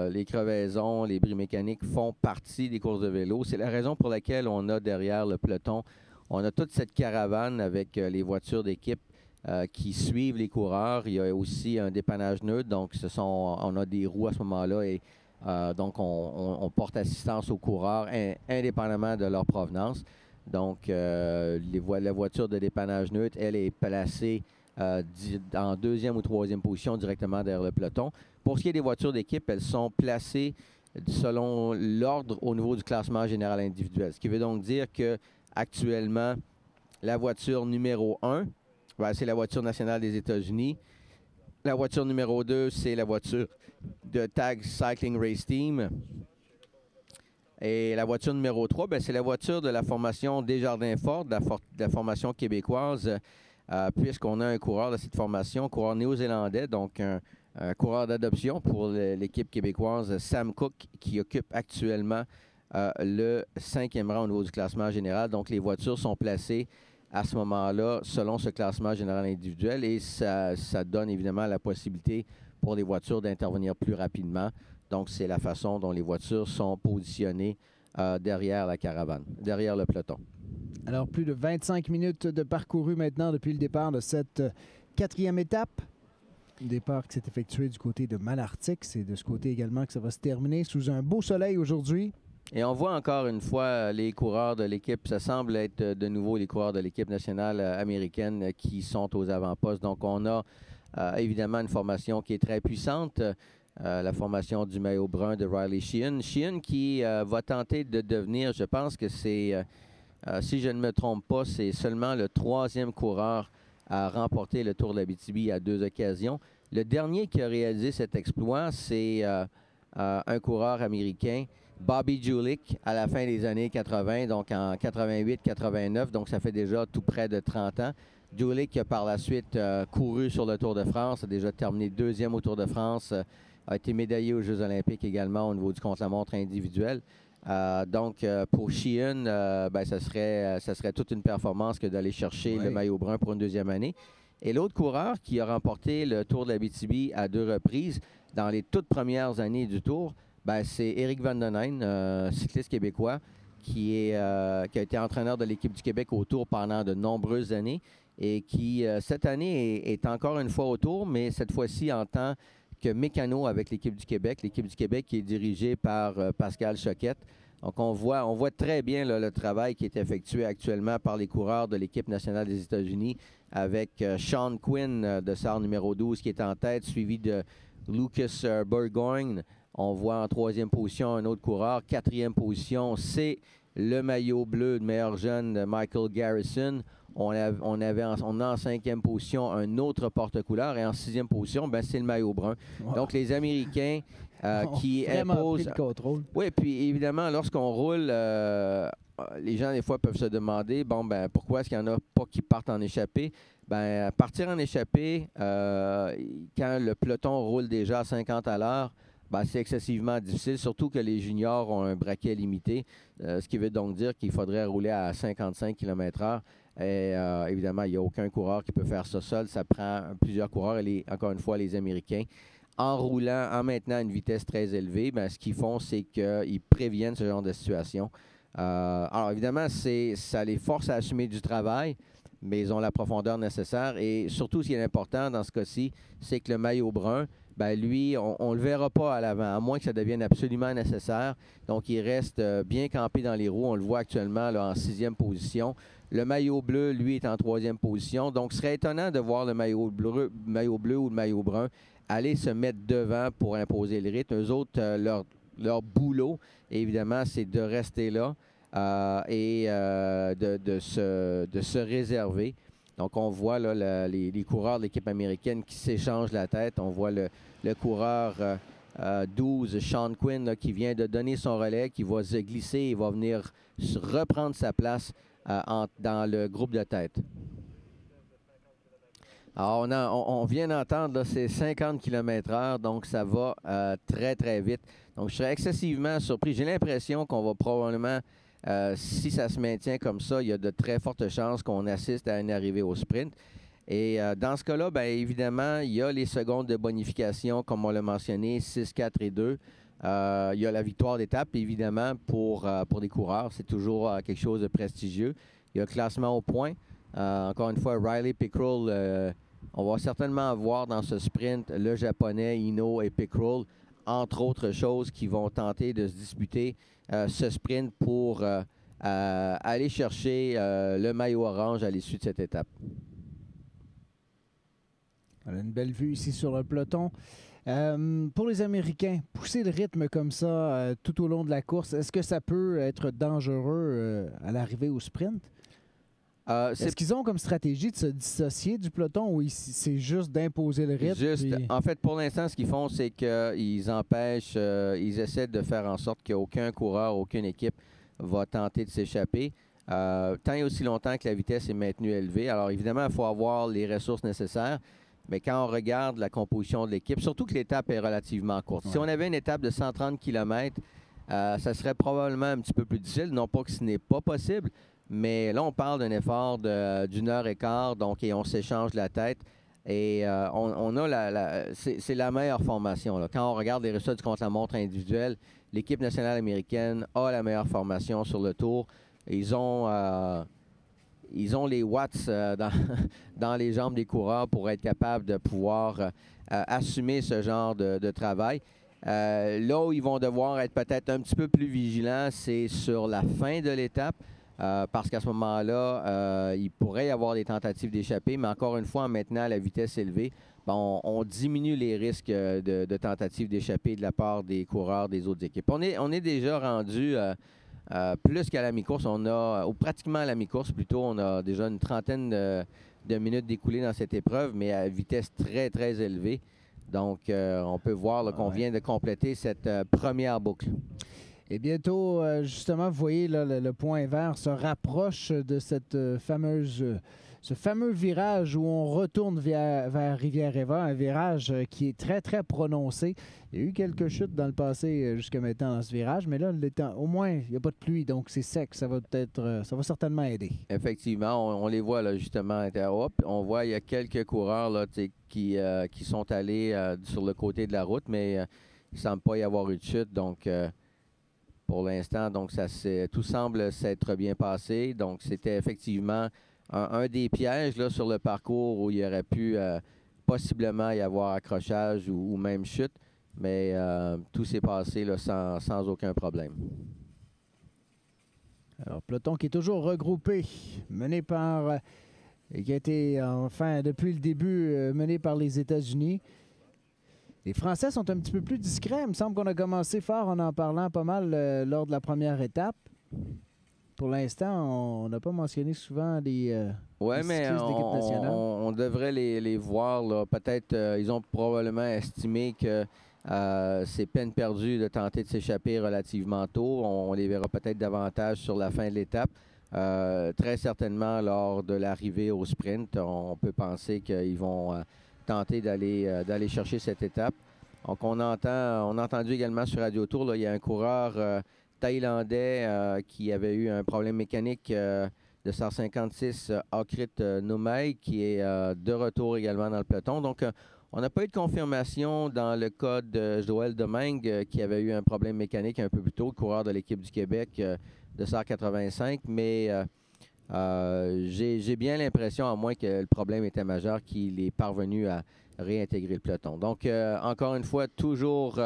Speaker 3: les crevaisons, les bris mécaniques font partie des courses de vélo. C'est la raison pour laquelle on a derrière le peloton, on a toute cette caravane avec les voitures d'équipe qui suivent les coureurs. Il y a aussi un dépannage neutre, donc on a des roues à ce moment-là et donc on porte assistance aux coureurs indépendamment de leur provenance. Donc la voiture de dépannage neutre, elle est placée en deuxième ou troisième position directement derrière le peloton. Pour ce qui est des voitures d'équipe, elles sont placées selon l'ordre au niveau du classement général individuel. Ce qui veut donc dire qu'actuellement, la voiture numéro 1, c'est la voiture nationale des États-Unis. La voiture numéro 2, c'est la voiture de Tag Cycling Race Team. Et la voiture numéro 3, c'est la voiture de la formation Desjardins-Ford, de la formation québécoise, puisqu'on a un coureur de cette formation, un coureur néo-zélandais, donc un coureur d'adoption pour l'équipe québécoise, Sam Cook, qui occupe actuellement le 5e rang au niveau du classement général. Donc, les voitures sont placées à ce moment-là selon ce classement général individuel et ça donne évidemment la possibilité pour les voitures d'intervenir plus rapidement. Donc, c'est la façon dont les voitures sont positionnées derrière la caravane, derrière le peloton.
Speaker 2: Alors, plus de 25 minutes de parcouru maintenant depuis le départ de cette 4e étape. Départ qui s'est effectué du côté de Malartic. C'est de ce côté également que ça va se terminer sous un beau soleil aujourd'hui.
Speaker 3: Et on voit encore une fois les coureurs de l'équipe, ça semble être de nouveau les coureurs de l'équipe nationale américaine qui sont aux avant-postes. Donc, on a évidemment une formation qui est très puissante, la formation du maillot brun de Riley Sheehan. Sheehan qui va tenter de devenir, je pense que c'est, si je ne me trompe pas, c'est seulement le 3e coureur à remporter le Tour de l'Abitibi à 2 occasions. Le dernier qui a réalisé cet exploit, c'est un coureur américain, Bobby Julich, à la fin des années 80, donc en 88-89, donc ça fait déjà tout près de 30 ans. Julich a par la suite couru sur le Tour de France, a déjà terminé 2e au Tour de France, a été médaillé aux Jeux olympiques également au niveau du contre-la-montre individuel. Donc, pour Sheehan, ça serait toute une performance que d'aller chercher le maillot brun pour une 2e année. Et l'autre coureur qui a remporté le Tour de l'Abitibi à 2 reprises dans les toutes premières années du Tour, c'est Éric Vandeneyne, cycliste québécois, qui a été entraîneur de l'équipe du Québec au Tour pendant de nombreuses années et qui, cette année, est encore une fois au Tour, mais cette fois-ci en tant que mécano avec l'équipe du Québec. L'équipe du Québec qui est dirigée par Pascal Choquette. Donc, on voit très bien là, le travail qui est effectué actuellement par les coureurs de l'équipe nationale des États-Unis avec Sean Quinn de SAR numéro 12 qui est en tête, suivi de Lucas Burgoyne. On voit en 3e position un autre coureur. 4e position, c'est le maillot bleu de meilleur jeune de Michael Garrison. On a en 5e position un autre porte-couleur et en 6e position, c'est le maillot brun. Wow. Donc, les Américains qui imposent...
Speaker 2: Pris le contrôle.
Speaker 3: Oui, puis évidemment, lorsqu'on roule, les gens, des fois, peuvent se demander, pourquoi est-ce qu'il n'y en a pas qui partent en échappée? Partir en échappée, quand le peloton roule déjà à 50 à l'heure, c'est excessivement difficile, surtout que les juniors ont un braquet limité, ce qui veut donc dire qu'il faudrait rouler à 55 km/h. Et évidemment, il n'y a aucun coureur qui peut faire ça seul. Ça prend plusieurs coureurs. Et encore une fois, les Américains, en roulant, en maintenant une vitesse très élevée, ce qu'ils font, c'est qu'ils préviennent ce genre de situation. Alors évidemment, ça les force à assumer du travail, mais ils ont la profondeur nécessaire. Et surtout, ce qui est important dans ce cas-ci, c'est que le maillot brun, lui, on ne le verra pas à l'avant, à moins que ça devienne absolument nécessaire. Donc, il reste bien campé dans les roues. On le voit actuellement là, en 6e position. Le maillot bleu, lui, est en 3e position. Donc, ce serait étonnant de voir le maillot bleu ou le maillot brun aller se mettre devant pour imposer le rythme. Eux autres, leur boulot, évidemment, c'est de rester là et de se réserver. Donc, on voit là, les coureurs de l'équipe américaine qui s'échangent la tête. On voit le coureur 12, Sean Quinn, là, qui vient de donner son relais, qui va se glisser et va venir reprendre sa place dans le groupe de tête. Alors, on vient d'entendre, c'est 50 km/h, donc ça va très, très vite. Donc, je serais excessivement surpris. J'ai l'impression qu'on va probablement... si ça se maintient comme ça, il y a de très fortes chances qu'on assiste à une arrivée au sprint. Et dans ce cas-là, bien évidemment, il y a les secondes de bonification, comme on l'a mentionné, 6, 4 et 2. Il y a la victoire d'étape, évidemment, pour des coureurs. C'est toujours quelque chose de prestigieux. Il y a le classement au point. Encore une fois, Riley Pickrell, on va certainement voir dans ce sprint le Japonais Ino et Pickrell, entre autres choses, qui vont tenter de se disputer ce sprint pour aller chercher le maillot orange à l'issue de cette étape.
Speaker 2: On a une belle vue ici sur le peloton. Pour les Américains, pousser le rythme comme ça tout au long de la course, est-ce que ça peut être dangereux à l'arrivée au sprint? Est-ce qu'ils ont comme stratégie de se dissocier du peloton ou c'est juste d'imposer le rythme?
Speaker 3: En fait, pour l'instant, ce qu'ils font, c'est qu'ils empêchent, ils essaient de faire en sorte qu'aucun coureur, aucune équipe va tenter de s'échapper. Tant et aussi longtemps que la vitesse est maintenue élevée. Alors, évidemment, il faut avoir les ressources nécessaires. Mais quand on regarde la composition de l'équipe, surtout que l'étape est relativement courte. Ouais. Si on avait une étape de 130 km, ça serait probablement un petit peu plus difficile. Non pas que ce n'est pas possible, mais là, on parle d'un effort d'une heure et quart, donc et on s'échange la tête. Et on a c'est la meilleure formation. Là. Quand on regarde les résultats du contre-la-montre individuel, l'équipe nationale américaine a la meilleure formation sur le Tour. Ils ont les watts dans les jambes des coureurs pour être capables de pouvoir assumer ce genre de travail. Là où ils vont devoir être peut-être un petit peu plus vigilants, c'est sur la fin de l'étape, parce qu'à ce moment-là, il pourrait y avoir des tentatives d'échapper, mais encore une fois, en maintenant la vitesse élevée, on diminue les risques de tentatives d'échapper de la part des coureurs des autres équipes. On est déjà rendu... plus qu'à la mi-course, ou pratiquement à la mi-course plutôt, on a déjà une trentaine de minutes d'écoulées dans cette épreuve, mais à vitesse très, très élevée. Donc, on peut voir qu'on vient de compléter cette première boucle.
Speaker 2: Et bientôt, justement, vous voyez, là, le point vert se rapproche de cette ce fameux virage où on retourne vers Rivière-Eva, un virage qui est très, très prononcé. Il y a eu quelques chutes dans le passé jusqu'à maintenant dans ce virage, mais là, au moins, il n'y a pas de pluie, donc c'est sec. Ça va certainement aider.
Speaker 3: Effectivement, on les voit là, justement. On voit il y a quelques coureurs là, qui sont allés sur le côté de la route, mais il ne semble pas y avoir eu de chute. Donc, pour l'instant, donc tout semble s'être bien passé. Donc, c'était effectivement un des pièges là, sur le parcours où il y aurait pu possiblement y avoir accrochage ou même chute. Mais tout s'est passé là, sans aucun problème.
Speaker 2: Alors, peloton qui est toujours regroupé, mené par... et qui a été, enfin, depuis le début, mené par les États-Unis. Les Français sont un petit peu plus discrets. Il me semble qu'on a commencé fort en parlant pas mal lors de la première étape. Pour l'instant, on n'a pas mentionné souvent les cyclistes d'équipe nationale.
Speaker 3: On devrait les voir. Là. Peut-être ils ont probablement estimé que c'est peine perdue de tenter de s'échapper relativement tôt. On les verra peut-être davantage sur la fin de l'étape. Très certainement, lors de l'arrivée au sprint, on peut penser qu'ils vont tenter d'aller chercher cette étape. Donc, on a entendu également sur Radio Tour, là, il y a un coureur thaïlandais qui avait eu un problème mécanique de 156, Akrit Nomai, qui est de retour également dans le peloton. Donc, on n'a pas eu de confirmation dans le cas de Joël Domingue, qui avait eu un problème mécanique un peu plus tôt, le coureur de l'équipe du Québec de 185, mais j'ai bien l'impression, à moins que le problème était majeur, qu'il est parvenu à réintégrer le peloton. Donc, encore une fois, toujours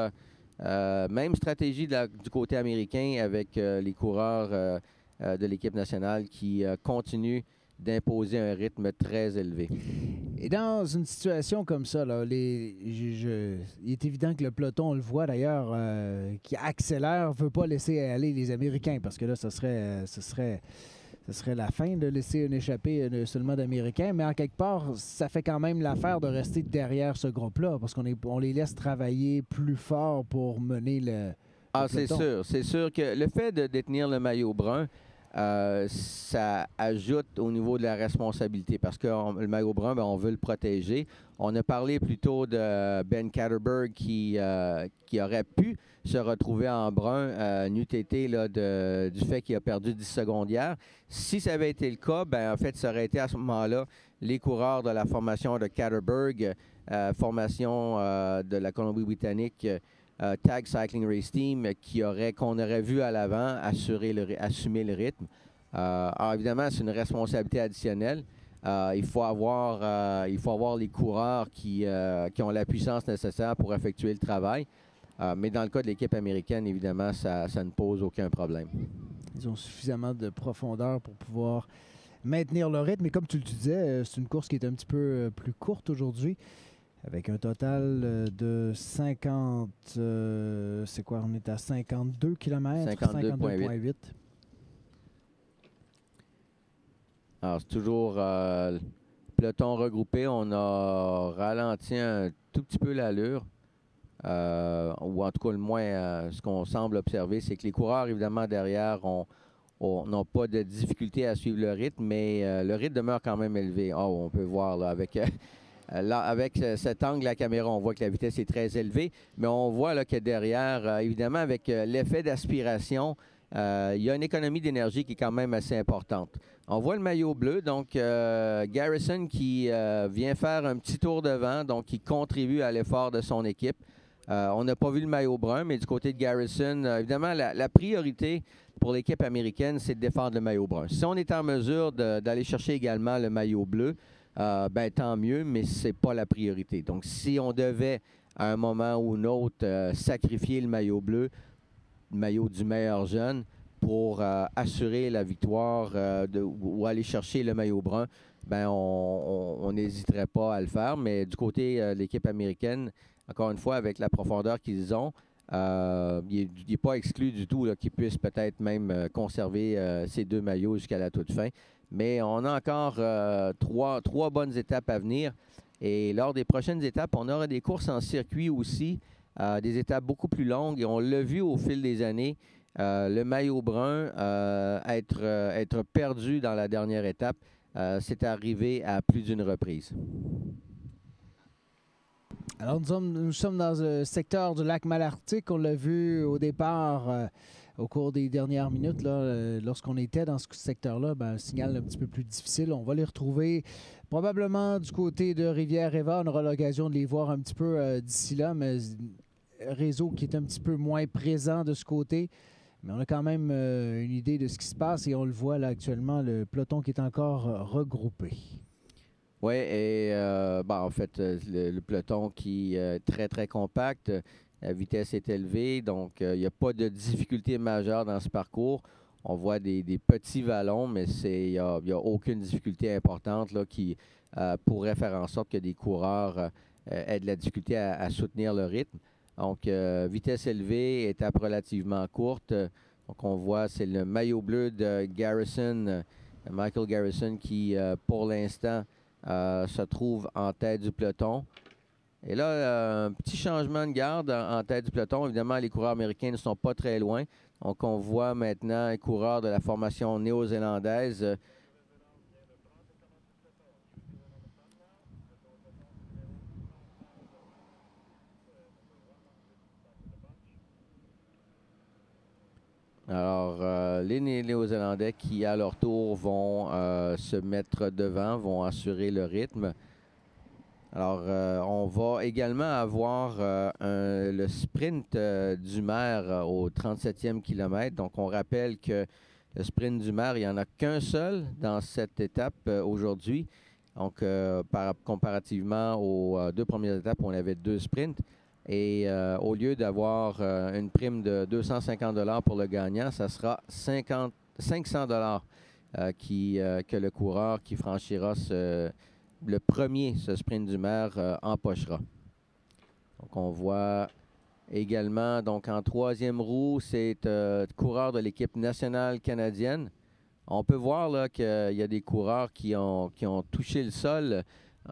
Speaker 3: même stratégie du côté américain avec les coureurs de l'équipe nationale qui continuent d'imposer un rythme très élevé.
Speaker 2: Et dans une situation comme ça, là, il est évident que le peloton, on le voit d'ailleurs, qui accélère, ne veut pas laisser aller les Américains, parce que là, ce serait la fin de laisser une échappée seulement d'Américains, mais en quelque part, ça fait quand même l'affaire de rester derrière ce groupe-là, parce qu'on les laisse travailler plus fort pour mener le peloton.
Speaker 3: C'est sûr que le fait de détenir le maillot brun, ça ajoute au niveau de la responsabilité, parce que le maillot brun, on veut le protéger. On a parlé plutôt de Ben Catterberg qui aurait pu se retrouver en brun, n'eût été là, du fait qu'il a perdu 10 secondes hier. Si ça avait été le cas, en fait, ça aurait été à ce moment-là les coureurs de la formation de Caterberg, formation de la Colombie-Britannique, Tag Cycling Race Team, qu'on aurait vu à l'avant assumer le rythme. Alors évidemment, c'est une responsabilité additionnelle. Il faut avoir les coureurs qui ont la puissance nécessaire pour effectuer le travail. Mais dans le cas de l'équipe américaine, évidemment, ça ne pose aucun problème.
Speaker 2: Ils ont suffisamment de profondeur pour pouvoir maintenir le rythme. Mais comme tu le disais, c'est une course qui est un petit peu plus courte aujourd'hui, avec un total de 50... c'est quoi? On est à 52 km?
Speaker 3: 52,8. Alors, c'est toujours peloton regroupé. On a ralenti un tout petit peu l'allure. Ou en tout cas, le moins, ce qu'on semble observer, c'est que les coureurs, évidemment, derrière, n'ont pas de difficulté à suivre le rythme, mais le rythme demeure quand même élevé. On peut voir là, avec cet angle, la caméra, on voit que la vitesse est très élevée, mais on voit là, que derrière, évidemment, avec l'effet d'aspiration, il y a une économie d'énergie qui est quand même assez importante. On voit le maillot bleu, donc Garrison qui vient faire un petit tour devant, donc qui contribue à l'effort de son équipe. On n'a pas vu le maillot brun, mais du côté de Garrison, évidemment, la priorité pour l'équipe américaine, c'est de défendre le maillot brun. Si on est en mesure d'aller chercher également le maillot bleu, tant mieux, mais ce n'est pas la priorité. Donc, si on devait, à un moment ou un autre, sacrifier le maillot bleu, le maillot du meilleur jeune, pour assurer la victoire ou aller chercher le maillot brun, on n'hésiterait pas à le faire. Mais du côté de l'équipe américaine, encore une fois, avec la profondeur qu'ils ont, il n'est pas exclu du tout qu'ils puissent peut-être même conserver ces deux maillots jusqu'à la toute fin. Mais on a encore trois bonnes étapes à venir. Et lors des prochaines étapes, on aura des courses en circuit aussi, des étapes beaucoup plus longues. Et on l'a vu au fil des années, le maillot brun être perdu dans la dernière étape, c'est arrivé à plus d'une reprise.
Speaker 2: Alors, nous sommes dans le secteur du lac Malartic. On l'a vu au départ, au cours des dernières minutes. Lorsqu'on était dans ce secteur-là, un signal un petit peu plus difficile. On va les retrouver probablement du côté de Rivière-Éva. On aura l'occasion de les voir un petit peu d'ici là, mais réseau qui est un petit peu moins présent de ce côté. Mais on a quand même une idée de ce qui se passe et on le voit là actuellement, le peloton qui est encore regroupé.
Speaker 3: Oui, et en fait, le peloton qui est très, très compact, la vitesse est élevée, donc il n'y a pas de difficulté majeure dans ce parcours. On voit des petits vallons, mais il n'y a aucune difficulté importante là, qui pourrait faire en sorte que des coureurs aient de la difficulté à soutenir le rythme. Donc, vitesse élevée, étape relativement courte. Donc, on voit, c'est le maillot bleu de Garrison, Michael Garrison, qui, pour l'instant, se trouve en tête du peloton. Et là, un petit changement de garde en tête du peloton. Évidemment, les coureurs américains ne sont pas très loin. Donc, on voit maintenant un coureur de la formation néo-zélandaise. Alors, les Néo-Zélandais qui, à leur tour, vont se mettre devant, vont assurer le rythme. Alors, on va également avoir le sprint du maire au 37e kilomètre. Donc, on rappelle que le sprint du maire, il n'y en a qu'un seul dans cette étape aujourd'hui. Donc, comparativement aux deux premières étapes où on avait deux sprints. Et au lieu d'avoir une prime de 250 $ pour le gagnant, ça sera 500 $ que le coureur qui franchira le premier sprint du maire empochera. Donc, on voit également, donc en troisième roue, c'est coureur de l'équipe nationale canadienne. On peut voir là qu'il y a des coureurs qui ont touché le sol.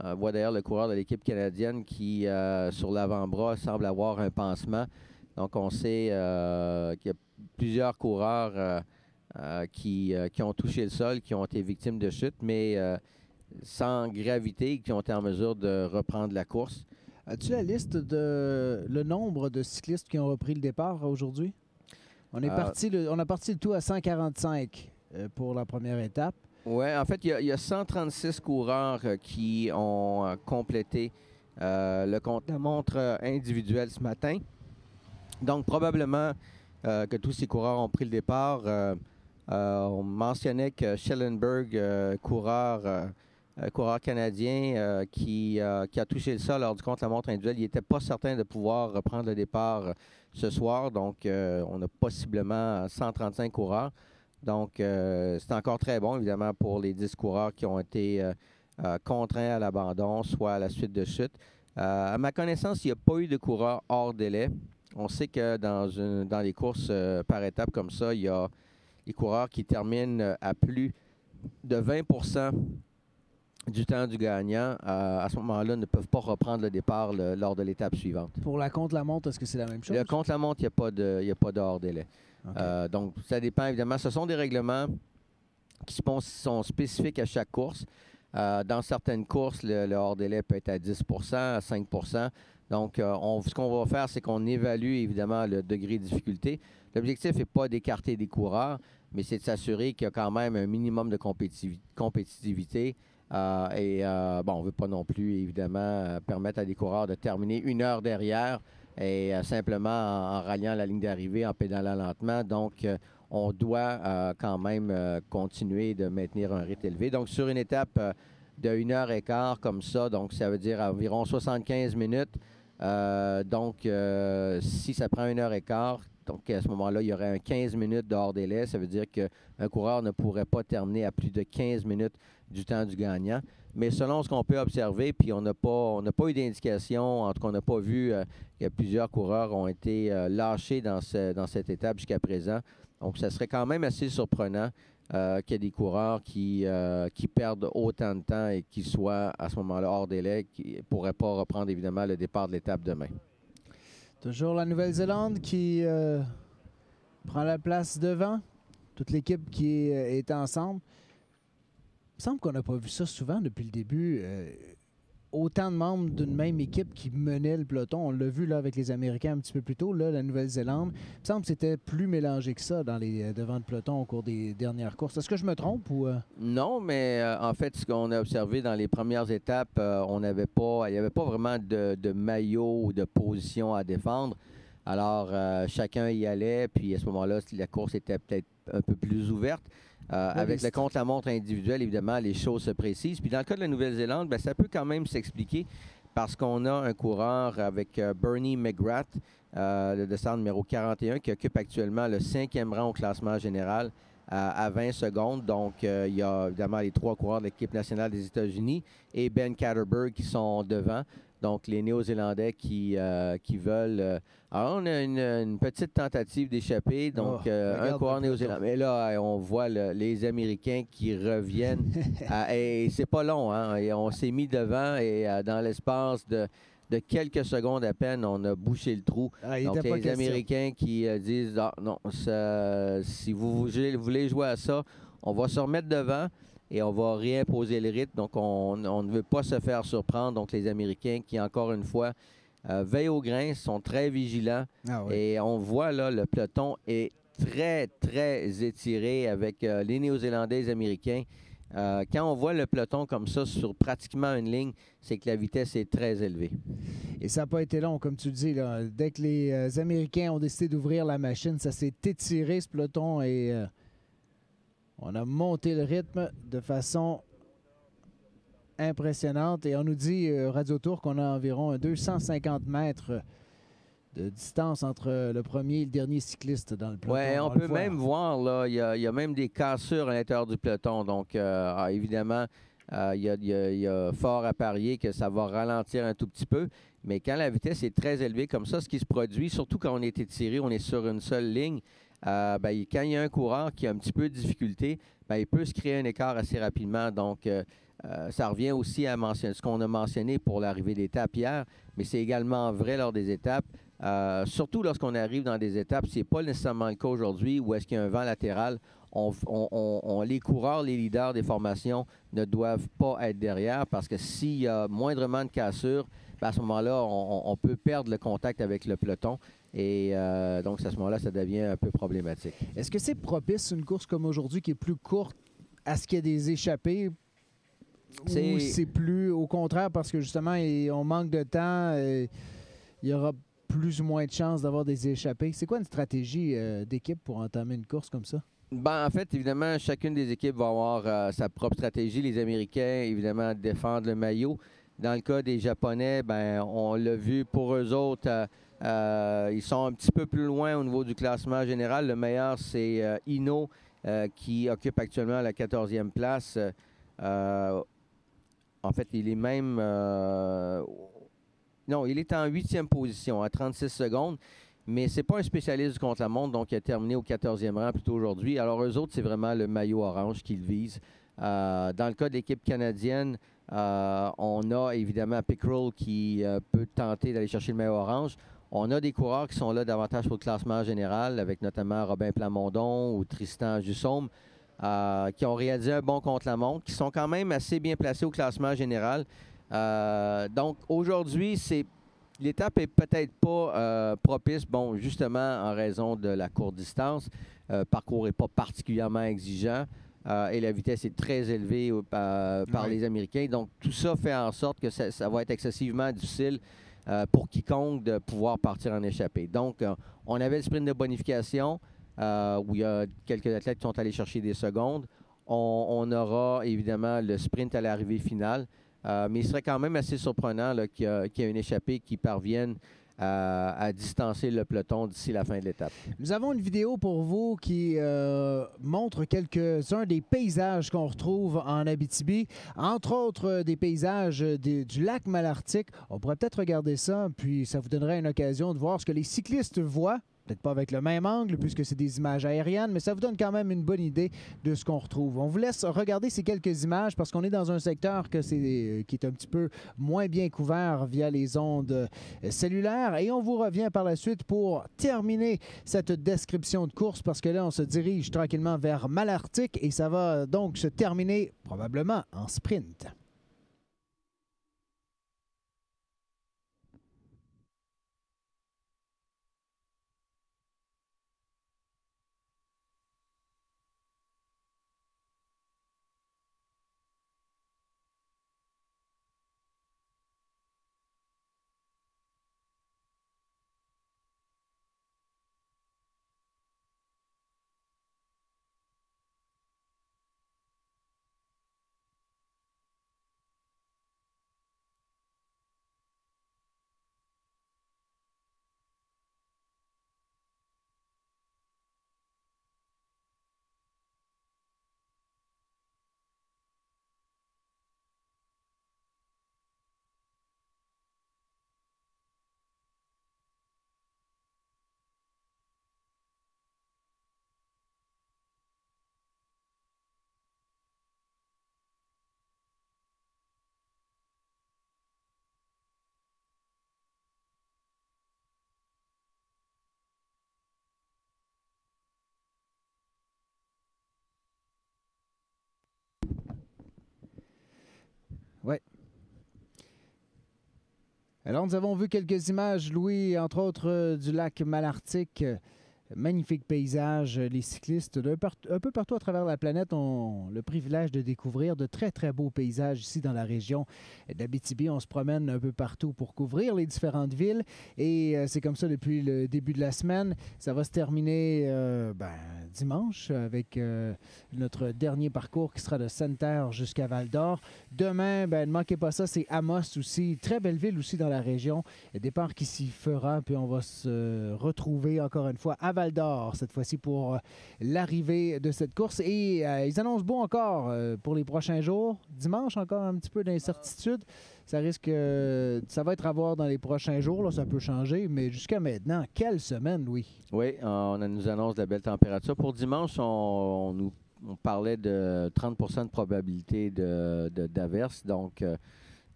Speaker 3: On voit d'ailleurs le coureur de l'équipe canadienne qui, sur l'avant-bras, semble avoir un pansement. Donc, on sait qu'il y a plusieurs coureurs qui ont touché le sol, qui ont été victimes de chute, mais sans gravité, qui ont été en mesure de reprendre la course.
Speaker 2: As-tu la liste de le nombre de cyclistes qui ont repris le départ aujourd'hui? On a parti le tout à 145 pour la première étape.
Speaker 3: Oui, en fait, il y a 136 coureurs qui ont complété le contre-la-montre individuel ce matin. Donc, probablement que tous ces coureurs ont pris le départ. On mentionnait que Schellenberg, coureur canadien qui a touché le sol lors du contre-la-montre individuel, il n'était pas certain de pouvoir reprendre le départ ce soir. Donc, on a possiblement 135 coureurs. Donc, c'est encore très bon, évidemment, pour les 10 coureurs qui ont été contraints à l'abandon, soit à la suite de chutes. À ma connaissance, il n'y a pas eu de coureurs hors délai. On sait que dans les courses par étapes comme ça, il y a les coureurs qui terminent à plus de 20 du temps du gagnant, à ce moment-là, ne peuvent pas reprendre le départ lors de l'étape suivante.
Speaker 2: Pour la contre-la-montre, est-ce que c'est la même chose?
Speaker 3: Le contre-la-montre, il n'y a pas de hors-délai. Okay. Donc, ça dépend évidemment. Ce sont des règlements qui sont spécifiques à chaque course. Dans certaines courses, le hors-délai peut être à 10 à 5 Donc, ce qu'on va faire, c'est qu'on évalue évidemment le degré de difficulté. L'objectif n'est pas d'écarter des coureurs, mais c'est de s'assurer qu'il y a quand même un minimum de compétitivité. On ne veut pas non plus, évidemment, permettre à des coureurs de terminer 1 heure derrière et simplement en ralliant la ligne d'arrivée, en pédalant lentement. Donc, on doit quand même continuer de maintenir un rythme élevé. Donc, sur une étape de 1 heure et quart comme ça, donc ça veut dire environ 75 minutes. Si ça prend 1 heure et quart, donc à ce moment-là, il y aurait un 15 minutes de hors-délai. Ça veut dire qu'un coureur ne pourrait pas terminer à plus de 15 minutes du temps du gagnant. Mais selon ce qu'on peut observer, puis on n'a pas eu d'indication, en tout cas, on n'a pas vu que plusieurs coureurs ont été lâchés dans cette étape jusqu'à présent. Donc, ça serait quand même assez surprenant qu'il y ait des coureurs qui perdent autant de temps et qui soient à ce moment-là hors délai, qui ne pourraient pas reprendre évidemment le départ de l'étape demain.
Speaker 2: Toujours la Nouvelle-Zélande qui prend la place devant. Toute l'équipe qui est ensemble. Il me semble qu'on n'a pas vu ça souvent depuis le début. Autant de membres d'une même équipe qui menaient le peloton. On l'a vu là, avec les Américains un petit peu plus tôt, là, la Nouvelle-Zélande. Il me semble que c'était plus mélangé que ça dans les devants de peloton au cours des dernières courses. Est-ce que je me trompe? Ou
Speaker 3: Non, mais en fait, ce qu'on a observé dans les premières étapes, il n'y avait pas vraiment de maillot ou de position à défendre. Alors, chacun y allait, puis à ce moment-là, la course était peut-être un peu plus ouverte. Avec le contre-la-montre individuel, évidemment, les choses se précisent. Puis dans le cas de la Nouvelle-Zélande, bien, ça peut quand même s'expliquer parce qu'on a un coureur avec Bernie McGrath, le descendant numéro 41, qui occupe actuellement le 5e rang au classement général à 20 secondes. Donc, il y a évidemment les 3 coureurs de l'équipe nationale des États-Unis et Ben Catterberg qui sont devant. Donc, les Néo-Zélandais qui veulent... alors, on a une petite tentative d'échapper. Donc, un coureur néo-zélandais. Mais là, on voit les Américains qui reviennent. Et c'est pas long, hein? Et on s'est mis devant et dans l'espace de quelques secondes à peine, on a bouché le trou. Donc, les Américains qui disent « non, si vous voulez jouer à ça, on va se remettre devant. » Et on va réimposer le rythme. Donc, on ne veut pas se faire surprendre. Donc, les Américains qui, encore une fois, veillent au grain, sont très vigilants. Ah oui. Et on voit, là, le peloton est très, très étiré avec les Néo-Zélandais et les Américains. Quand on voit le peloton comme ça sur pratiquement une ligne, c'est que la vitesse est très élevée.
Speaker 2: Et ça n'a pas été long, comme tu dis. Là. Dès que les Américains ont décidé d'ouvrir la machine, ça s'est étiré, ce peloton, et... on a monté le rythme de façon impressionnante. Et on nous dit, Radio Tour, qu'on a environ 250 mètres de distance entre le premier et le dernier cycliste dans le peloton.
Speaker 3: Oui, on peut même voir, là, il y a même des cassures à l'intérieur du peloton. Donc, évidemment, il y a fort à parier que ça va ralentir un tout petit peu. Mais quand la vitesse est très élevée comme ça, ce qui se produit, surtout quand on est étiré, on est sur une seule ligne, quand il y a un coureur qui a un petit peu de difficulté, il peut se créer un écart assez rapidement. Donc, ça revient aussi à mentionner ce qu'on a mentionné pour l'arrivée d'étape hier, mais c'est également vrai lors des étapes. Surtout lorsqu'on arrive dans des étapes, ce n'est pas nécessairement le cas aujourd'hui où est-ce qu'il y a un vent latéral. Les coureurs, les leaders des formations ne doivent pas être derrière parce que s'il y a moindrement de cassure, à ce moment-là, on peut perdre le contact avec le peloton. Et donc, à ce moment-là, ça devient un peu problématique.
Speaker 2: Est-ce que c'est propice, une course comme aujourd'hui, qui est plus courte, à ce qu'il y ait des échappées? Ou c'est plus au contraire parce que justement, on manque de temps, il y aura plus ou moins de chances d'avoir des échappées? C'est quoi une stratégie d'équipe pour entamer une course comme ça?
Speaker 3: Ben, en fait, évidemment, chacune des équipes va avoir sa propre stratégie. Les Américains, évidemment, défendent le maillot. Dans le cas des Japonais, ben, on l'a vu pour eux autres, ils sont un petit peu plus loin au niveau du classement général. Le meilleur, c'est Ino, qui occupe actuellement la 14e place. En fait, il est même... non, il est en 8e position, à 36 secondes. Mais ce n'est pas un spécialiste du contre-la-montre, donc il a terminé au 14e rang plutôt aujourd'hui. Alors, eux autres, c'est vraiment le maillot orange qu'ils visent. Dans le cas de l'équipe canadienne, on a évidemment Pickrell qui peut tenter d'aller chercher le maillot orange. On a des coureurs qui sont là davantage pour le classement général, avec notamment Robin Plamondon ou Tristan Jussaume, qui ont réalisé un bon contre-la-montre, qui sont quand même assez bien placés au classement général. Donc, aujourd'hui, l'étape est peut-être pas propice, bon, justement en raison de la courte distance. Le parcours n'est pas particulièrement exigeant et la vitesse est très élevée par les Américains. Donc, tout ça fait en sorte que ça va être excessivement difficile pour quiconque de pouvoir partir en échappée. Donc, on avait le sprint de bonification où il y a quelques athlètes qui sont allés chercher des secondes. On aura évidemment le sprint à l'arrivée finale. Mais il serait quand même assez surprenant qu'il y ait une échappée qui parvienne à distancer le peloton d'ici la fin de l'étape.
Speaker 2: Nous avons une vidéo pour vous qui montre quelques-uns des paysages qu'on retrouve en Abitibi, entre autres des paysages du lac Malartic. On pourrait peut-être regarder ça, puis ça vous donnerait une occasion de voir ce que les cyclistes voient. Peut-être pas avec le même angle, puisque c'est des images aériennes, mais ça vous donne quand même une bonne idée de ce qu'on retrouve. On vous laisse regarder ces quelques images parce qu'on est dans un secteur qui est un petit peu moins bien couvert via les ondes cellulaires. Et on vous revient par la suite pour terminer cette description de course parce que là, on se dirige tranquillement vers Malartic et ça va donc se terminer probablement en sprint. Oui. Alors, nous avons vu quelques images, Louis, entre autres du lac Malartic. Magnifique paysage. Les cyclistes un peu partout à travers la planète ont le privilège de découvrir de très, très beaux paysages ici dans la région d'Abitibi. On se promène un peu partout pour couvrir les différentes villes et c'est comme ça depuis le début de la semaine. Ça va se terminer dimanche avec notre dernier parcours qui sera de Sainte-Terre jusqu'à Val-d'Or. Demain, ne manquez pas ça, c'est Amos aussi. Très belle ville aussi dans la région. Le départ qui s'y fera, puis on va se retrouver encore une fois à Val-d'Or, cette fois-ci pour l'arrivée de cette course. Et ils annoncent beau encore pour les prochains jours. Dimanche, encore un petit peu d'incertitude. Ça risque... ça va être à voir dans les prochains jours. Là, ça peut changer. Mais jusqu'à maintenant, quelle semaine, Louis?
Speaker 3: Oui, on nous annonce de la belle température. Pour dimanche, on parlait de 30 de probabilité d'averse. Donc,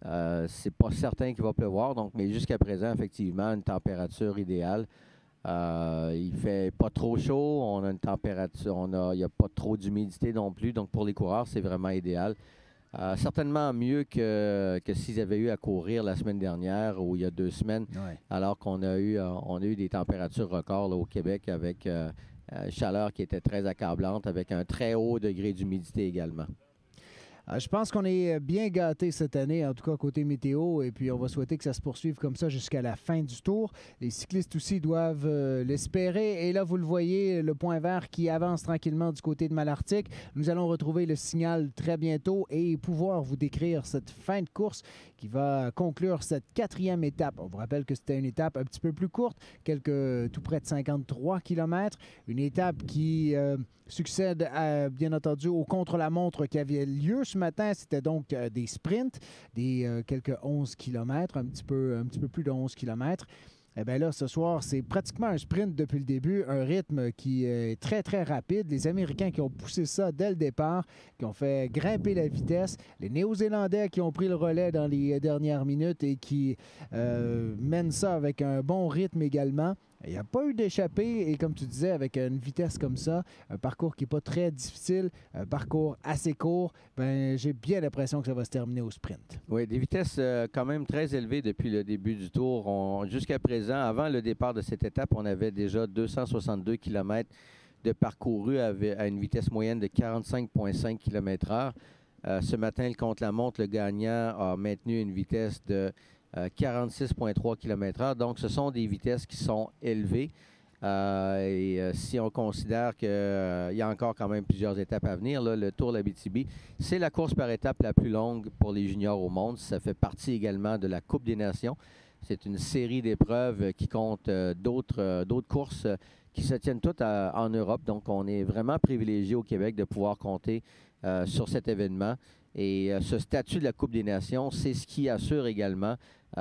Speaker 3: c'est pas certain qu'il va pleuvoir. Donc, mais jusqu'à présent, effectivement, une température idéale. Il fait pas trop chaud, on a une température, il n'y a pas trop d'humidité non plus, donc pour les coureurs, c'est vraiment idéal. Certainement mieux que s'ils avaient eu à courir la semaine dernière ou il y a 2 semaines, alors qu'on a eu des températures records là, au Québec avec chaleur qui était très accablante avec un très haut degré d'humidité également.
Speaker 2: Je pense qu'on est bien gâtés cette année, en tout cas côté météo, et puis on va souhaiter que ça se poursuive comme ça jusqu'à la fin du tour. Les cyclistes aussi doivent l'espérer. Et là, vous le voyez, le point vert qui avance tranquillement du côté de Malartic. Nous allons retrouver le signal très bientôt et pouvoir vous décrire cette fin de course qui va conclure cette 4e étape. On vous rappelle que c'était une étape un petit peu plus courte, tout près de 53 km. Une étape qui succède, bien entendu, au contre-la-montre qui avait lieu ce matin. C'était donc des sprints, quelques 11 km, un petit peu plus de 11 km. Eh bien là, ce soir, c'est pratiquement un sprint depuis le début, un rythme qui est très, très rapide. Les Américains qui ont poussé ça dès le départ, qui ont fait grimper la vitesse. Les Néo-Zélandais qui ont pris le relais dans les dernières minutes et qui mènent ça avec un bon rythme également. Il n'y a pas eu d'échappée et comme tu disais, avec une vitesse comme ça, un parcours qui n'est pas très difficile, un parcours assez court, ben, j'ai bien l'impression que ça va se terminer au sprint.
Speaker 3: Oui, des vitesses quand même très élevées depuis le début du tour. Jusqu'à présent, avant le départ de cette étape, on avait déjà 262 km de parcouru à une vitesse moyenne de 45,5 km/h. Ce matin, le contre-la-montre, le gagnant a maintenu une vitesse de 46,3 km/h. Donc, ce sont des vitesses qui sont élevées. Si on considère qu'il y a encore quand même plusieurs étapes à venir, là, le Tour de l'Abitibi, c'est la course par étape la plus longue pour les juniors au monde. Ça fait partie également de la Coupe des Nations. C'est une série d'épreuves qui compte d'autres courses qui se tiennent toutes en Europe. Donc, on est vraiment privilégié au Québec de pouvoir compter sur cet événement. Et ce statut de la Coupe des Nations, c'est ce qui assure également,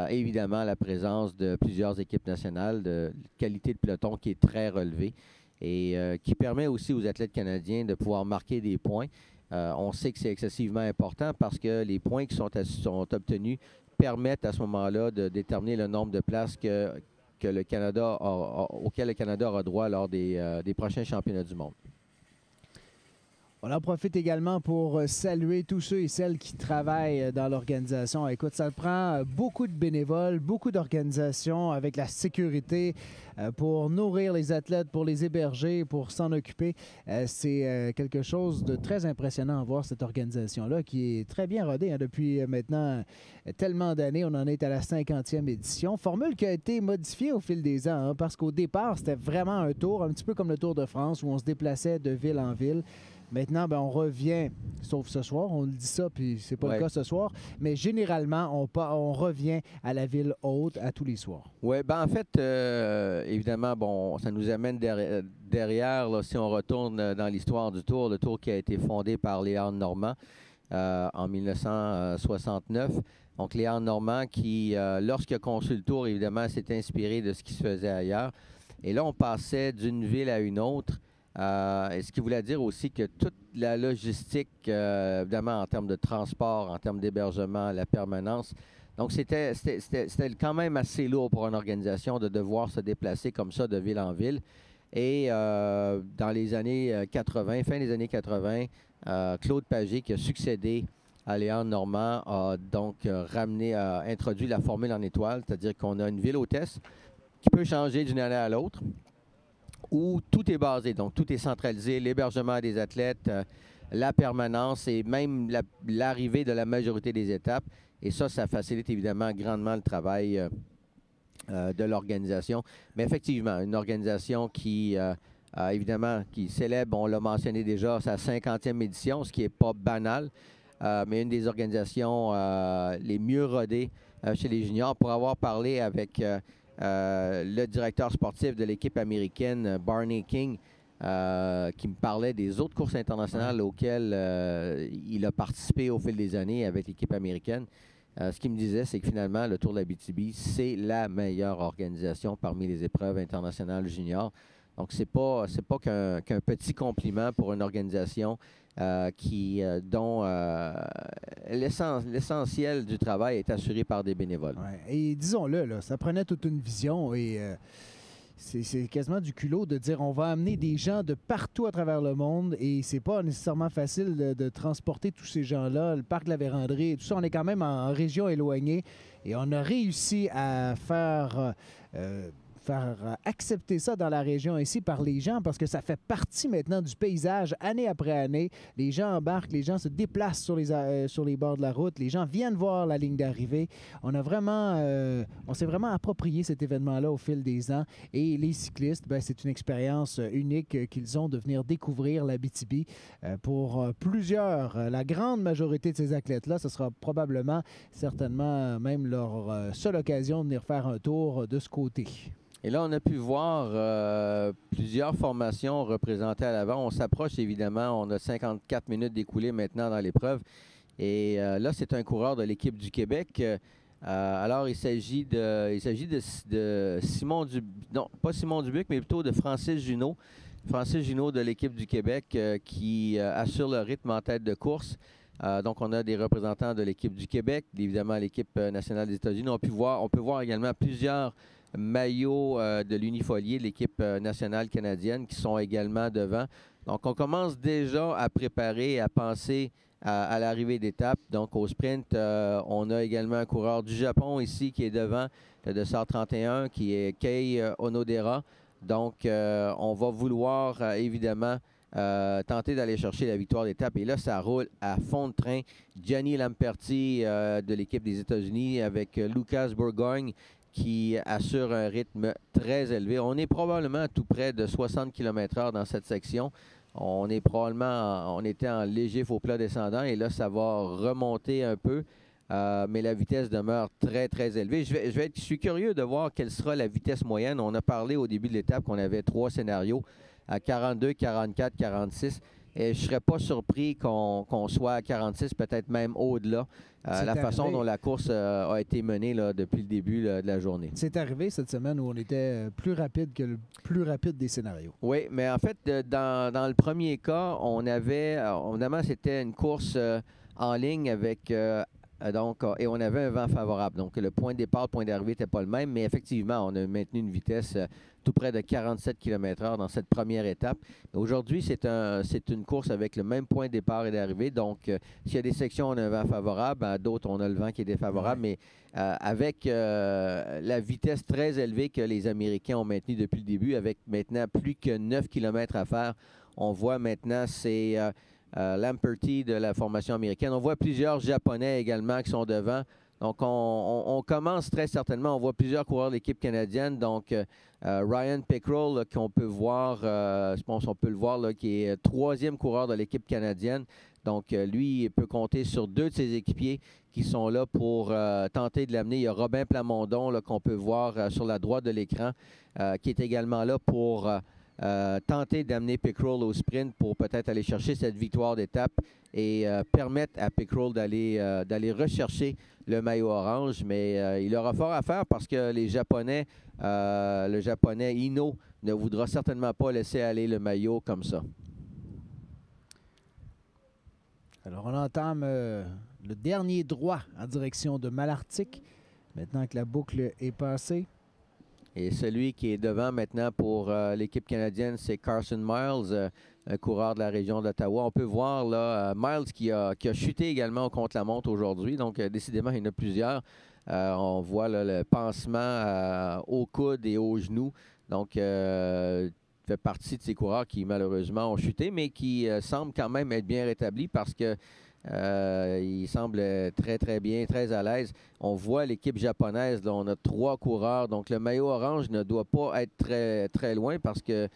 Speaker 3: évidemment, la présence de plusieurs équipes nationales, de qualité de peloton qui est très relevée et qui permet aussi aux athlètes canadiens de pouvoir marquer des points. On sait que c'est excessivement important parce que les points qui sont obtenus permettent à ce moment-là de déterminer le nombre de places auquel le Canada aura droit lors des prochains championnats du monde.
Speaker 2: On en profite également pour saluer tous ceux et celles qui travaillent dans l'organisation. Écoute, ça prend beaucoup de bénévoles, beaucoup d'organisations avec la sécurité pour nourrir les athlètes, pour les héberger, pour s'en occuper. C'est quelque chose de très impressionnant à voir, cette organisation-là, qui est très bien rodée depuis maintenant tellement d'années. On en est à la 50e édition. Formule qui a été modifiée au fil des ans, parce qu'au départ, c'était vraiment un tour, un petit peu comme le Tour de France, où on se déplaçait de ville en ville. Maintenant, ben, on revient, sauf ce soir, on le dit ça, puis c'est pas le cas ce soir, mais généralement, on revient à la ville haute à tous les soirs. Oui,
Speaker 3: ben en fait, évidemment, bon, ça nous amène derrière, là, si on retourne dans l'histoire du Tour, le Tour qui a été fondé par Léon Normand en 1969. Donc, Léon Normand qui, lorsqu'il a conçu le Tour, évidemment, s'est inspiré de ce qui se faisait ailleurs. Et là, on passait d'une ville à une autre. Ce qui voulait dire aussi que toute la logistique, évidemment, en termes de transport, en termes d'hébergement, la permanence, donc c'était quand même assez lourd pour une organisation de devoir se déplacer comme ça de ville en ville. Et dans les années 80, fin des années 80, Claude Pagé, qui a succédé à Léon Normand, a donc introduit la formule en étoile, c'est-à-dire qu'on a une ville hôtesse qui peut changer d'une année à l'autre, où tout est basé, donc tout est centralisé, l'hébergement des athlètes, la permanence et même l'arrivée de la majorité des étapes. Et ça facilite évidemment grandement le travail de l'organisation. Mais effectivement, une organisation qui, évidemment, qui célèbre, on l'a mentionné déjà, sa 50e édition, ce qui n'est pas banal, mais une des organisations les mieux rodées chez les juniors. Pour avoir parlé avec le directeur sportif de l'équipe américaine, Barney King, qui me parlait des autres courses internationales auxquelles il a participé au fil des années avec l'équipe américaine. Ce qu'il me disait, c'est que finalement, le Tour de l'Abitibi, c'est la meilleure organisation parmi les épreuves internationales juniors. Donc, c'est pas qu'un petit compliment pour une organisation dont l'essentiel du travail est assuré par des bénévoles.
Speaker 2: Ouais. Et disons-le, là, ça prenait toute une vision et c'est quasiment du culot de dire on va amener des gens de partout à travers le monde et c'est pas nécessairement facile de transporter tous ces gens-là. Le parc de la Vérandrie et tout ça, on est quand même en région éloignée et on a réussi à faire faire accepter ça dans la région ici par les gens parce que ça fait partie maintenant du paysage année après année. Les gens embarquent, les gens se déplacent sur les bords de la route, les gens viennent voir la ligne d'arrivée. On s'est vraiment approprié cet événement-là au fil des ans et les cyclistes, c'est une expérience unique qu'ils ont de venir découvrir l'Abitibi. Pour plusieurs, la grande majorité de ces athlètes-là, ce sera probablement, certainement même leur seule occasion de venir faire un tour de ce côté.
Speaker 3: Et là, on a pu voir plusieurs formations représentées à l'avant. On s'approche évidemment. On a 54 minutes d'écoulées maintenant dans l'épreuve. Et là, c'est un coureur de l'équipe du Québec. Alors, il s'agit de Simon Dubuc. Non, pas Simon Dubuc, mais plutôt de Francis Junot. Francis Junot de l'équipe du Québec qui assure le rythme en tête de course. Donc, on a des représentants de l'équipe du Québec, évidemment l'équipe nationale des États-Unis. On peut voir également plusieurs maillots de l'Unifolier, l'équipe nationale canadienne, qui sont également devant. Donc, on commence déjà à préparer, à penser à l'arrivée d'étape. Donc, au sprint, on a également un coureur du Japon ici qui est devant, le 231, qui est Kei Onodera. Donc, on va vouloir évidemment tenter d'aller chercher la victoire d'étape. Et là, ça roule à fond de train. Gianni Lamperti de l'équipe des États-Unis avec Lucas Bourgogne qui assure un rythme très élevé. On est probablement à tout près de 60 km/h dans cette section. On était en léger faux plat descendant et là, ça va remonter un peu. Mais la vitesse demeure très, très élevée. Je suis curieux de voir quelle sera la vitesse moyenne. On a parlé au début de l'étape qu'on avait 3 scénarios à 42, 44, 46. Et je ne serais pas surpris qu'on soit à 46, peut-être même au-delà. La façon dont la course a été menée là, depuis le début de la journée.
Speaker 2: C'est arrivé cette semaine où on était plus rapide que le plus rapide des scénarios.
Speaker 3: Oui, mais en fait, dans le premier cas, évidemment, c'était une course en ligne avec... et on avait un vent favorable. Donc, le point de départ, le point d'arrivée n'était pas le même, mais effectivement, on a maintenu une vitesse tout près de 47 km/h dans cette première étape. Aujourd'hui, c'est une course avec le même point de départ et d'arrivée. Donc, s'il y a des sections, on a un vent favorable. À d'autres, on a le vent qui est défavorable. Ouais. Mais avec la vitesse très élevée que les Américains ont maintenue depuis le début, avec maintenant plus que 9 km à faire, on voit maintenant c'est... Lamperti de la formation américaine. On voit plusieurs Japonais également qui sont devant. Donc, on commence très certainement. On voit plusieurs coureurs de l'équipe canadienne. Donc, Ryan Pickrell, qu'on peut voir, je pense qu'on peut le voir, là, qui est 3e coureur de l'équipe canadienne. Donc, lui, il peut compter sur 2 de ses équipiers qui sont là pour tenter de l'amener. Il y a Robin Plamondon, là, qu'on peut voir sur la droite de l'écran, qui est également là pour... tenter d'amener Pickrell au sprint pour peut-être aller chercher cette victoire d'étape et permettre à Pickrell d'aller rechercher le maillot orange. Mais il aura fort à faire parce que le Japonais Ino ne voudra certainement pas laisser aller le maillot comme ça.
Speaker 2: Alors, on entame le dernier droit en direction de Malartic, maintenant que la boucle est passée.
Speaker 3: Et celui qui est devant maintenant pour l'équipe canadienne, c'est Carson Miles, un coureur de la région d'Ottawa. On peut voir là Miles qui a chuté également au contre-la-montre aujourd'hui. Donc, décidément, il y en a plusieurs. On voit là, le pansement au coude et au genou. Donc, fait partie de ces coureurs qui, malheureusement, ont chuté, mais qui semblent quand même être bien rétablis parce que il semble très, très bien, très à l'aise. On voit l'équipe japonaise, là, on a 3 coureurs. Donc, le maillot orange ne doit pas être très, très loin parce que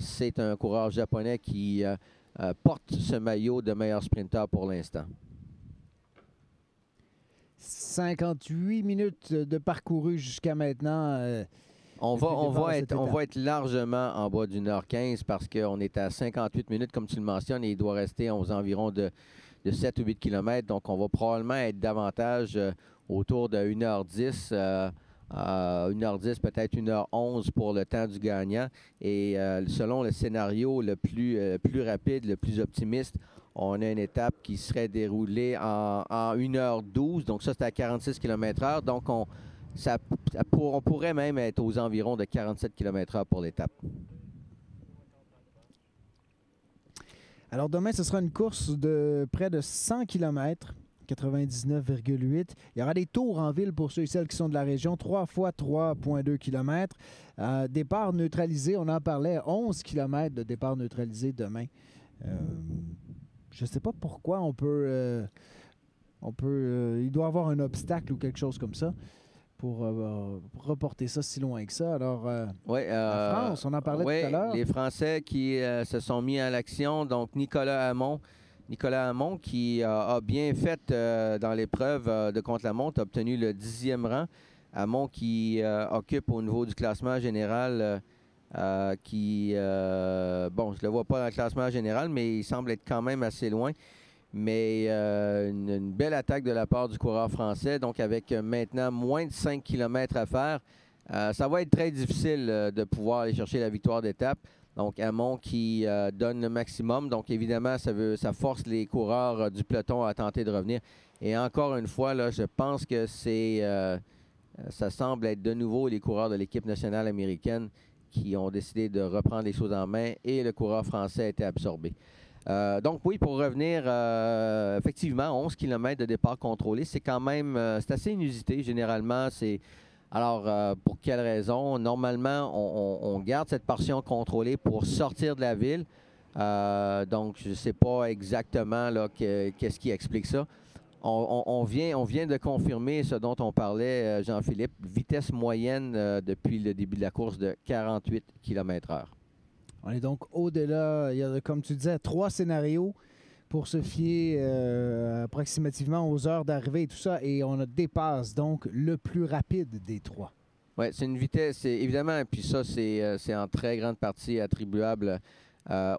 Speaker 3: c'est un coureur japonais qui porte ce maillot de meilleur sprinter pour l'instant.
Speaker 2: 58 minutes de parcouru jusqu'à maintenant.
Speaker 3: On va être largement en bas d'une heure 15 parce qu'on est à 58 minutes, comme tu le mentionnes, et il doit rester aux environs de 7 ou 8 km. Donc, on va probablement être davantage autour de 1h10, 1h10, peut-être 1h11 pour le temps du gagnant. Et selon le scénario le plus rapide, le plus optimiste, on a une étape qui serait déroulée en 1h12. Donc, ça, c'est à 46 km/h. Donc, on pourrait même être aux environs de 47 km/h pour l'étape.
Speaker 2: Alors demain, ce sera une course de près de 100 km, 99,8. Il y aura des tours en ville pour ceux et celles qui sont de la région, 3 fois 3,2 km. Départ neutralisé, on en parlait, 11 km de départ neutralisé demain. Je ne sais pas pourquoi il doit y avoir un obstacle ou quelque chose comme ça pour reporter ça si loin que ça. Alors, la France, on en parlait tout à l'heure.
Speaker 3: Les Français qui se sont mis à l'action, donc Nicolas Hamon qui a bien fait dans l'épreuve de contre-la-montre, a obtenu le 10e rang. Hamon qui occupe au niveau du classement général, je ne le vois pas dans le classement général, mais il semble être quand même assez loin. Mais une belle attaque de la part du coureur français. Donc, avec maintenant moins de 5 km à faire, ça va être très difficile de pouvoir aller chercher la victoire d'étape. Donc, Hamon qui donne le maximum. Donc, évidemment, ça force les coureurs du peloton à tenter de revenir. Et encore une fois, là, je pense que ça semble être de nouveau les coureurs de l'équipe nationale américaine qui ont décidé de reprendre les choses en main et le coureur français a été absorbé. Donc oui, pour revenir, effectivement, 11 km de départ contrôlé, c'est quand même, c'est assez inusité. Généralement, alors, pour quelle raison? Normalement, on garde cette portion contrôlée pour sortir de la ville. Donc, je ne sais pas exactement qu'est-ce qui explique ça. On vient de confirmer ce dont on parlait, Jean-Philippe, vitesse moyenne depuis le début de la course de 48 km/h.
Speaker 2: On est donc au-delà, il y a, comme tu disais, 3 scénarios pour se fier approximativement aux heures d'arrivée et tout ça, et on dépasse donc le plus rapide des 3.
Speaker 3: Oui, c'est une vitesse, évidemment, puis ça, c'est en très grande partie attribuable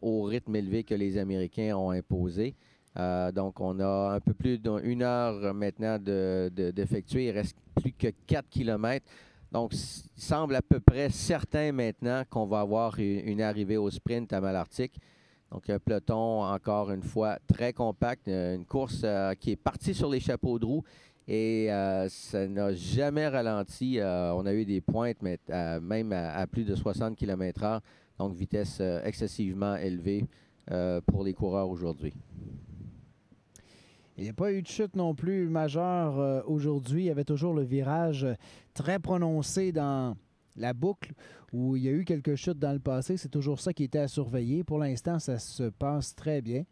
Speaker 3: au rythme élevé que les Américains ont imposé. Donc, on a un peu plus d'1 heure maintenant d'effectuer. Il reste plus que 4 km. Donc, il semble à peu près certain maintenant qu'on va avoir une arrivée au sprint à Malartic. Donc, un peloton, encore une fois, très compact. Une course qui est partie sur les chapeaux de roue et ça n'a jamais ralenti. On a eu des pointes, mais même à plus de 60 km/h. Donc, vitesse excessivement élevée pour les coureurs aujourd'hui.
Speaker 2: Il n'y a pas eu de chute non plus majeure aujourd'hui. Il y avait toujours le virage très prononcé dans la boucle où il y a eu quelques chutes dans le passé. C'est toujours ça qui était à surveiller. Pour l'instant, ça se passe très bien.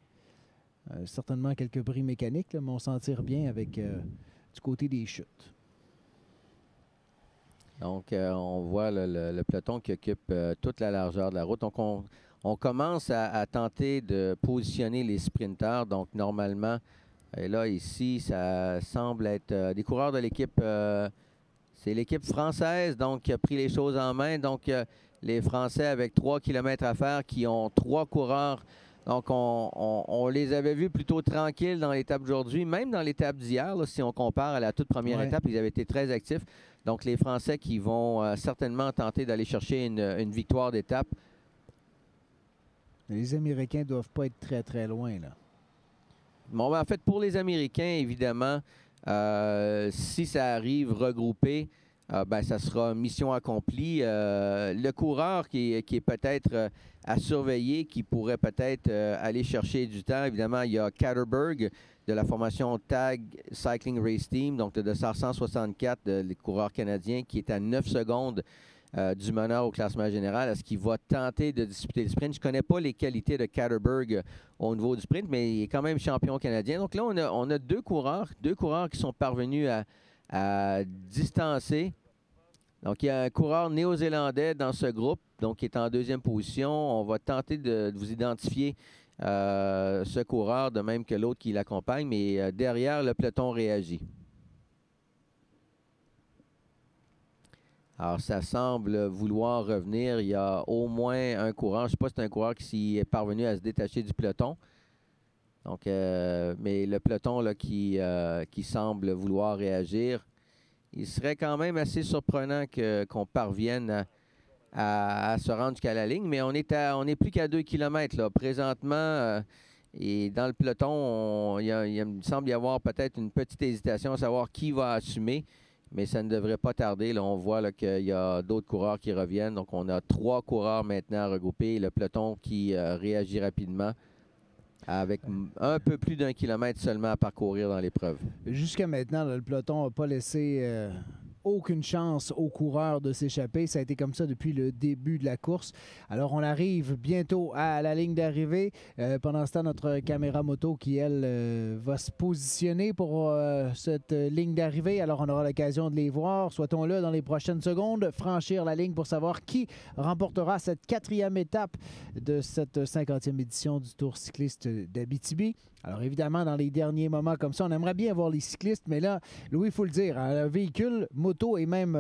Speaker 2: Certainement quelques bris mécaniques, là, mais on s'en tire bien avec du côté des chutes.
Speaker 3: Donc, on voit le peloton qui occupe toute la largeur de la route. Donc, on commence à tenter de positionner les sprinteurs. Donc, normalement, et là, ici, ça semble être des coureurs de l'équipe, c'est l'équipe française, donc, qui a pris les choses en main. Donc, les Français avec 3 km à faire qui ont 3 coureurs. Donc, on les avait vus plutôt tranquilles dans l'étape d'aujourd'hui, même dans l'étape d'hier, si on compare à la toute première étape, ils avaient été très actifs. Donc, les Français qui vont certainement tenter d'aller chercher une victoire d'étape.
Speaker 2: Les Américains ne doivent pas être très, très loin, là.
Speaker 3: Bon, en fait, pour les Américains, évidemment, si ça arrive regroupé, ça sera mission accomplie. Le coureur qui est peut-être à surveiller, qui pourrait peut-être aller chercher du temps, évidemment, il y a Katterberg de la formation TAG Cycling Race Team, donc de 164, les coureurs canadiens, qui est à 9 secondes du meneur au classement général. Est-ce qu'il va tenter de disputer le sprint? Je ne connais pas les qualités de Katterberg au niveau du sprint, mais il est quand même champion canadien. Donc là, on a deux coureurs qui sont parvenus à distancer. Donc, il y a un coureur néo-zélandais dans ce groupe, donc qui est en 2e position. On va tenter de vous identifier ce coureur, de même que l'autre qui l'accompagne, mais derrière, le peloton réagit. Alors, ça semble vouloir revenir. Il y a au moins un coureur. Je ne sais pas si c'est un coureur qui est parvenu à se détacher du peloton. Donc, mais le peloton là, qui semble vouloir réagir, il serait quand même assez surprenant qu'on parvienne à se rendre jusqu'à la ligne. Mais on est plus qu'à 2 km. Là. Présentement, et dans le peloton, il me semble y avoir peut-être une petite hésitation à savoir qui va assumer. Mais ça ne devrait pas tarder. Là, on voit qu'il y a d'autres coureurs qui reviennent. Donc, on a 3 coureurs maintenant regroupés. Le peloton qui réagit rapidement. avec un peu plus d'1 kilomètre seulement à parcourir dans l'épreuve.
Speaker 2: Jusqu'à maintenant, là, le peloton n'a pas laissé aucune chance aux coureurs de s'échapper. Ça a été comme ça depuis le début de la course. Alors, on arrive bientôt à la ligne d'arrivée. Pendant ce temps, notre caméra moto qui, elle, va se positionner pour cette ligne d'arrivée. Alors, on aura l'occasion de les voir, souhaitons-le, dans les prochaines secondes, franchir la ligne pour savoir qui remportera cette 4e étape de cette 50e édition du Tour cycliste d'Abitibi. Alors, évidemment, dans les derniers moments comme ça, on aimerait bien voir les cyclistes, mais là, Louis, il faut le dire, un véhicule, moto et même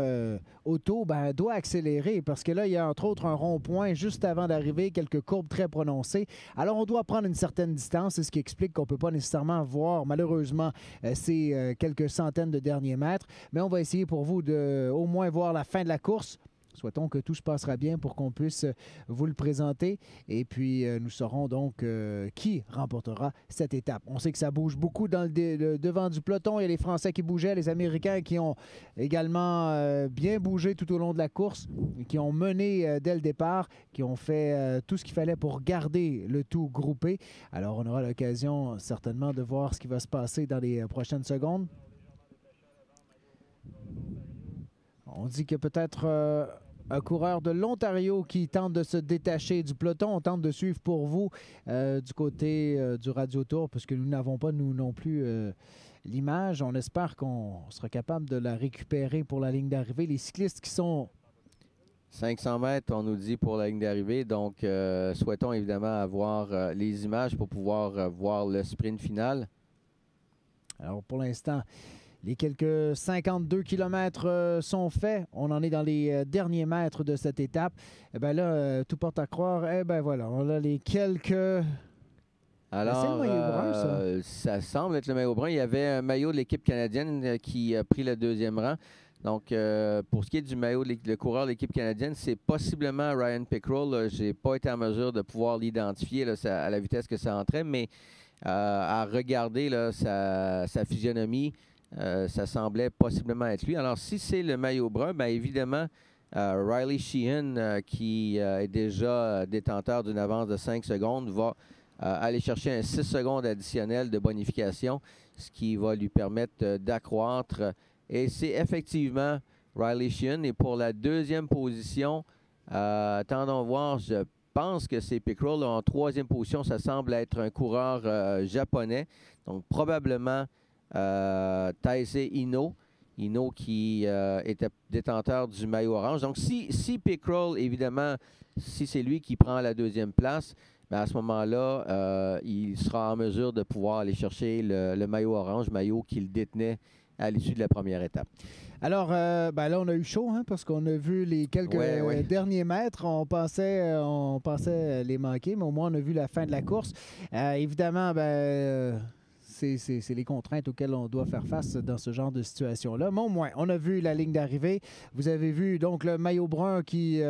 Speaker 2: auto, doit accélérer parce que là, il y a entre autres un rond-point juste avant d'arriver, quelques courbes très prononcées. Alors, on doit prendre une certaine distance, c'est ce qui explique qu'on ne peut pas nécessairement voir, malheureusement, ces quelques centaines de derniers mètres, mais on va essayer pour vous de au moins voir la fin de la course. Souhaitons que tout se passera bien pour qu'on puisse vous le présenter. Et puis, nous saurons donc qui remportera cette étape. On sait que ça bouge beaucoup dans le devant du peloton. Il y a les Français qui bougeaient, les Américains qui ont également bien bougé tout au long de la course, qui ont mené dès le départ, qui ont fait tout ce qu'il fallait pour garder le tout groupé. Alors, on aura l'occasion certainement de voir ce qui va se passer dans les prochaines secondes. On dit que peut-être un coureur de l'Ontario qui tente de se détacher du peloton. On tente de suivre pour vous du côté du Radio Tour, puisque nous n'avons pas, nous non plus, l'image. On espère qu'on sera capable de la récupérer pour la ligne d'arrivée. Les cyclistes qui sont...
Speaker 3: 500 mètres, on nous dit, pour la ligne d'arrivée. Donc, souhaitons évidemment avoir les images pour pouvoir voir le sprint final.
Speaker 2: Alors, pour l'instant... Les quelques 52 km sont faits. On en est dans les derniers mètres de cette étape. Eh bien là, tout porte à croire. Eh bien voilà, on a les quelques...
Speaker 3: Alors,
Speaker 2: c'est le maillot brun, ça.
Speaker 3: Ça semble être le maillot brun. Il y avait un maillot de l'équipe canadienne qui a pris le 2e rang. Donc, pour ce qui est du maillot, le coureur de l'équipe canadienne, c'est possiblement Ryan Pickrell. Je n'ai pas été en mesure de pouvoir l'identifier là, à la vitesse que ça entrait, mais à regarder là, sa physionomie, ça semblait possiblement être lui. Alors, si c'est le maillot brun, bien évidemment, Riley Sheehan, qui est déjà détenteur d'une avance de 5 secondes, va aller chercher un 6 secondes additionnel de bonification, ce qui va lui permettre d'accroître. Et c'est effectivement Riley Sheehan. Et pour la 2e position, attendons voir, je pense que c'est Pickrell. En 3e position, ça semble être un coureur japonais. Donc, probablement... Taisei Ino qui était détenteur du maillot orange. Donc, si Pickrell, évidemment, si c'est lui qui prend la 2e place, bien à ce moment-là, il sera en mesure de pouvoir aller chercher le maillot orange, maillot qu'il détenait à l'issue de la première étape.
Speaker 2: Alors, là, on a eu chaud, hein, parce qu'on a vu les quelques derniers mètres. On pensait les manquer, mais au moins, on a vu la fin de la course. Évidemment, c'est les contraintes auxquelles on doit faire face dans ce genre de situation-là. Mais au moins, on a vu la ligne d'arrivée. Vous avez vu donc le maillot brun qui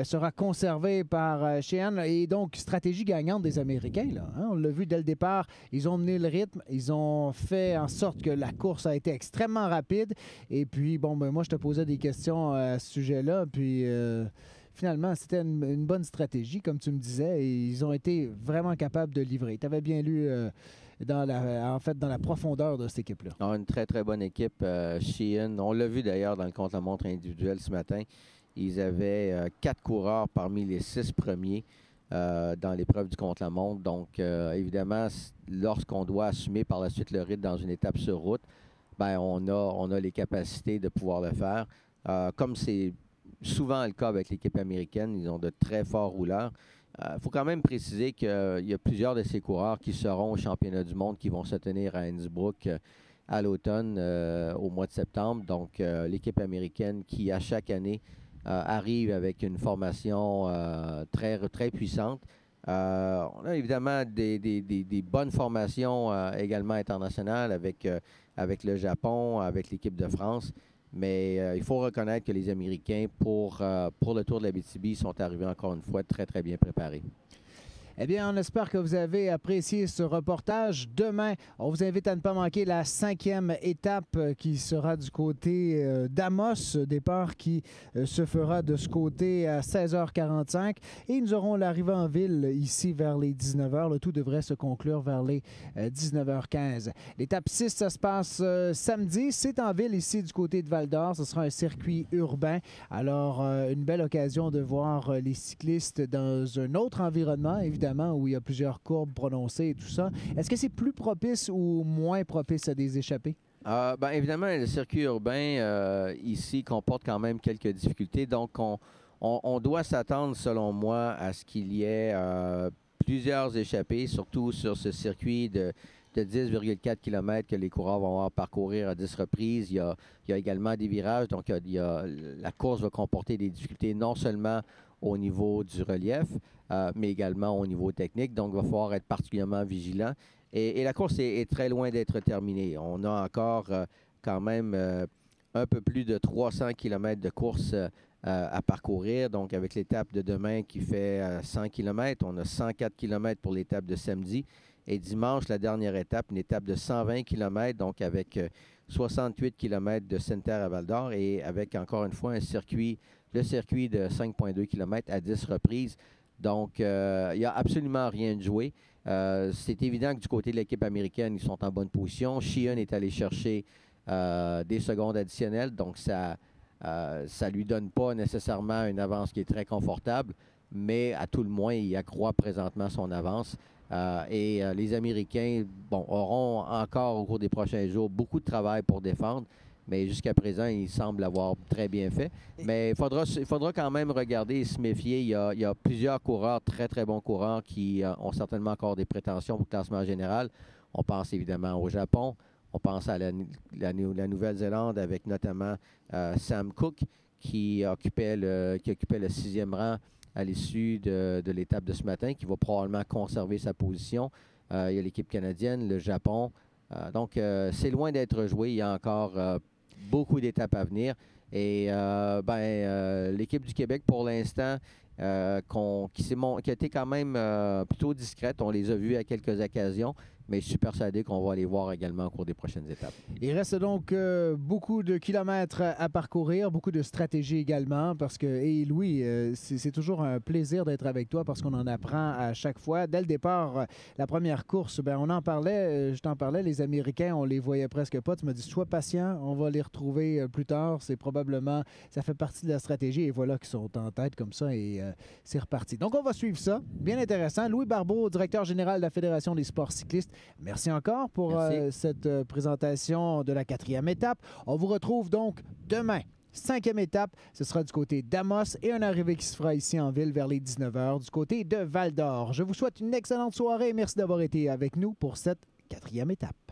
Speaker 2: sera conservé par Sheehan. Et donc, stratégie gagnante des Américains. Là, hein? On l'a vu dès le départ. Ils ont mené le rythme. Ils ont fait en sorte que la course a été extrêmement rapide. Et puis, moi, je te posais des questions à ce sujet-là. Puis... finalement, c'était une bonne stratégie, comme tu me disais, et ils ont été vraiment capables de livrer. Tu avais bien lu dans la profondeur de cette équipe-là.
Speaker 3: Une très, très bonne équipe. Sheehan, on l'a vu d'ailleurs dans le contre-la-montre individuel ce matin. Ils avaient 4 coureurs parmi les 6 premiers dans l'épreuve du contre-la-montre. Donc, évidemment, lorsqu'on doit assumer par la suite le rythme dans une étape sur route, on a les capacités de pouvoir le faire. Comme c'est souvent le cas avec l'équipe américaine, ils ont de très forts rouleurs. Il faut quand même préciser qu'il y a plusieurs de ces coureurs qui seront au championnat du monde qui vont se tenir à Innsbruck à l'automne, au mois de septembre. Donc, l'équipe américaine qui, à chaque année, arrive avec une formation très, très puissante. On a évidemment des bonnes formations également internationales avec le Japon, avec l'équipe de France. Mais il faut reconnaître que les Américains, pour le Tour de l'Abitibi, sont arrivés encore une fois très, très bien préparés.
Speaker 2: Eh bien, on espère que vous avez apprécié ce reportage. Demain, on vous invite à ne pas manquer la 5e étape qui sera du côté d'Amos, départ qui se fera de ce côté à 16h45. Et nous aurons l'arrivée en ville ici vers les 19h. Le tout devrait se conclure vers les 19h15. L'étape 6, ça se passe samedi. C'est en ville ici du côté de Val-d'Or. Ce sera un circuit urbain. Alors, une belle occasion de voir les cyclistes dans un autre environnement, évidemment, où il y a plusieurs courbes prononcées et tout ça. Est-ce que c'est plus propice ou moins propice à des échappées?
Speaker 3: Ben, évidemment, le circuit urbain ici comporte quand même quelques difficultés. Donc, on doit s'attendre, selon moi, à ce qu'il y ait plusieurs échappées, surtout sur ce circuit de 10,4 km que les coureurs vont avoir parcourir à 10 reprises. Il y a également des virages, donc la course va comporter des difficultés non seulement au niveau du relief, mais également au niveau technique. Donc, il va falloir être particulièrement vigilant. Et la course est très loin d'être terminée. On a encore quand même un peu plus de 300 km de course à parcourir. Donc, avec l'étape de demain qui fait 100 km, on a 104 km pour l'étape de samedi. Et dimanche, la dernière étape, une étape de 120 km, donc avec 68 km de Sainte-Terre à Val-d'Or et avec, encore une fois, le circuit de 5,2 km à 10 reprises. Donc, il n'y a absolument rien de joué. C'est évident que du côté de l'équipe américaine, ils sont en bonne position. Sheehan est allé chercher des secondes additionnelles, donc ça ne lui donne pas nécessairement une avance qui est très confortable, mais à tout le moins, il accroît présentement son avance. Les Américains auront encore au cours des prochains jours beaucoup de travail pour défendre, mais jusqu'à présent, ils semblent l'avoir très bien fait. Mais il faudra quand même regarder et se méfier. Il y a plusieurs coureurs, très, très bons coureurs, qui ont certainement encore des prétentions pour le classement général. On pense évidemment au Japon. On pense à la Nouvelle-Zélande avec notamment Sam Cooke qui occupait le 6e rang à l'issue de l'étape de ce matin, qui va probablement conserver sa position. Il y a l'équipe canadienne, le Japon. Donc, c'est loin d'être joué. Il y a encore beaucoup d'étapes à venir. Et l'équipe du Québec, pour l'instant, qui a été quand même plutôt discrète. On les a vus à quelques occasions, mais je suis persuadé qu'on va les voir également au cours des prochaines étapes.
Speaker 2: Il reste donc beaucoup de kilomètres à parcourir, beaucoup de stratégies également, parce que, et Louis, c'est toujours un plaisir d'être avec toi parce qu'on en apprend à chaque fois. Dès le départ, la première course, on en parlait, je t'en parlais, les Américains, on les voyait presque pas. Tu m'as dit, sois patient, on va les retrouver plus tard. C'est probablement, ça fait partie de la stratégie et voilà qu'ils sont en tête comme ça et c'est reparti. Donc, on va suivre ça. Bien intéressant. Louis Barbeau, directeur général de la Fédération des sports cyclistes. Merci encore pour cette présentation de la 4e étape. On vous retrouve donc demain. 5e étape, ce sera du côté d'Amos et un arrivée qui se fera ici en ville vers les 19h du côté de Val-d'Or. Je vous souhaite une excellente soirée et merci d'avoir été avec nous pour cette 4e étape.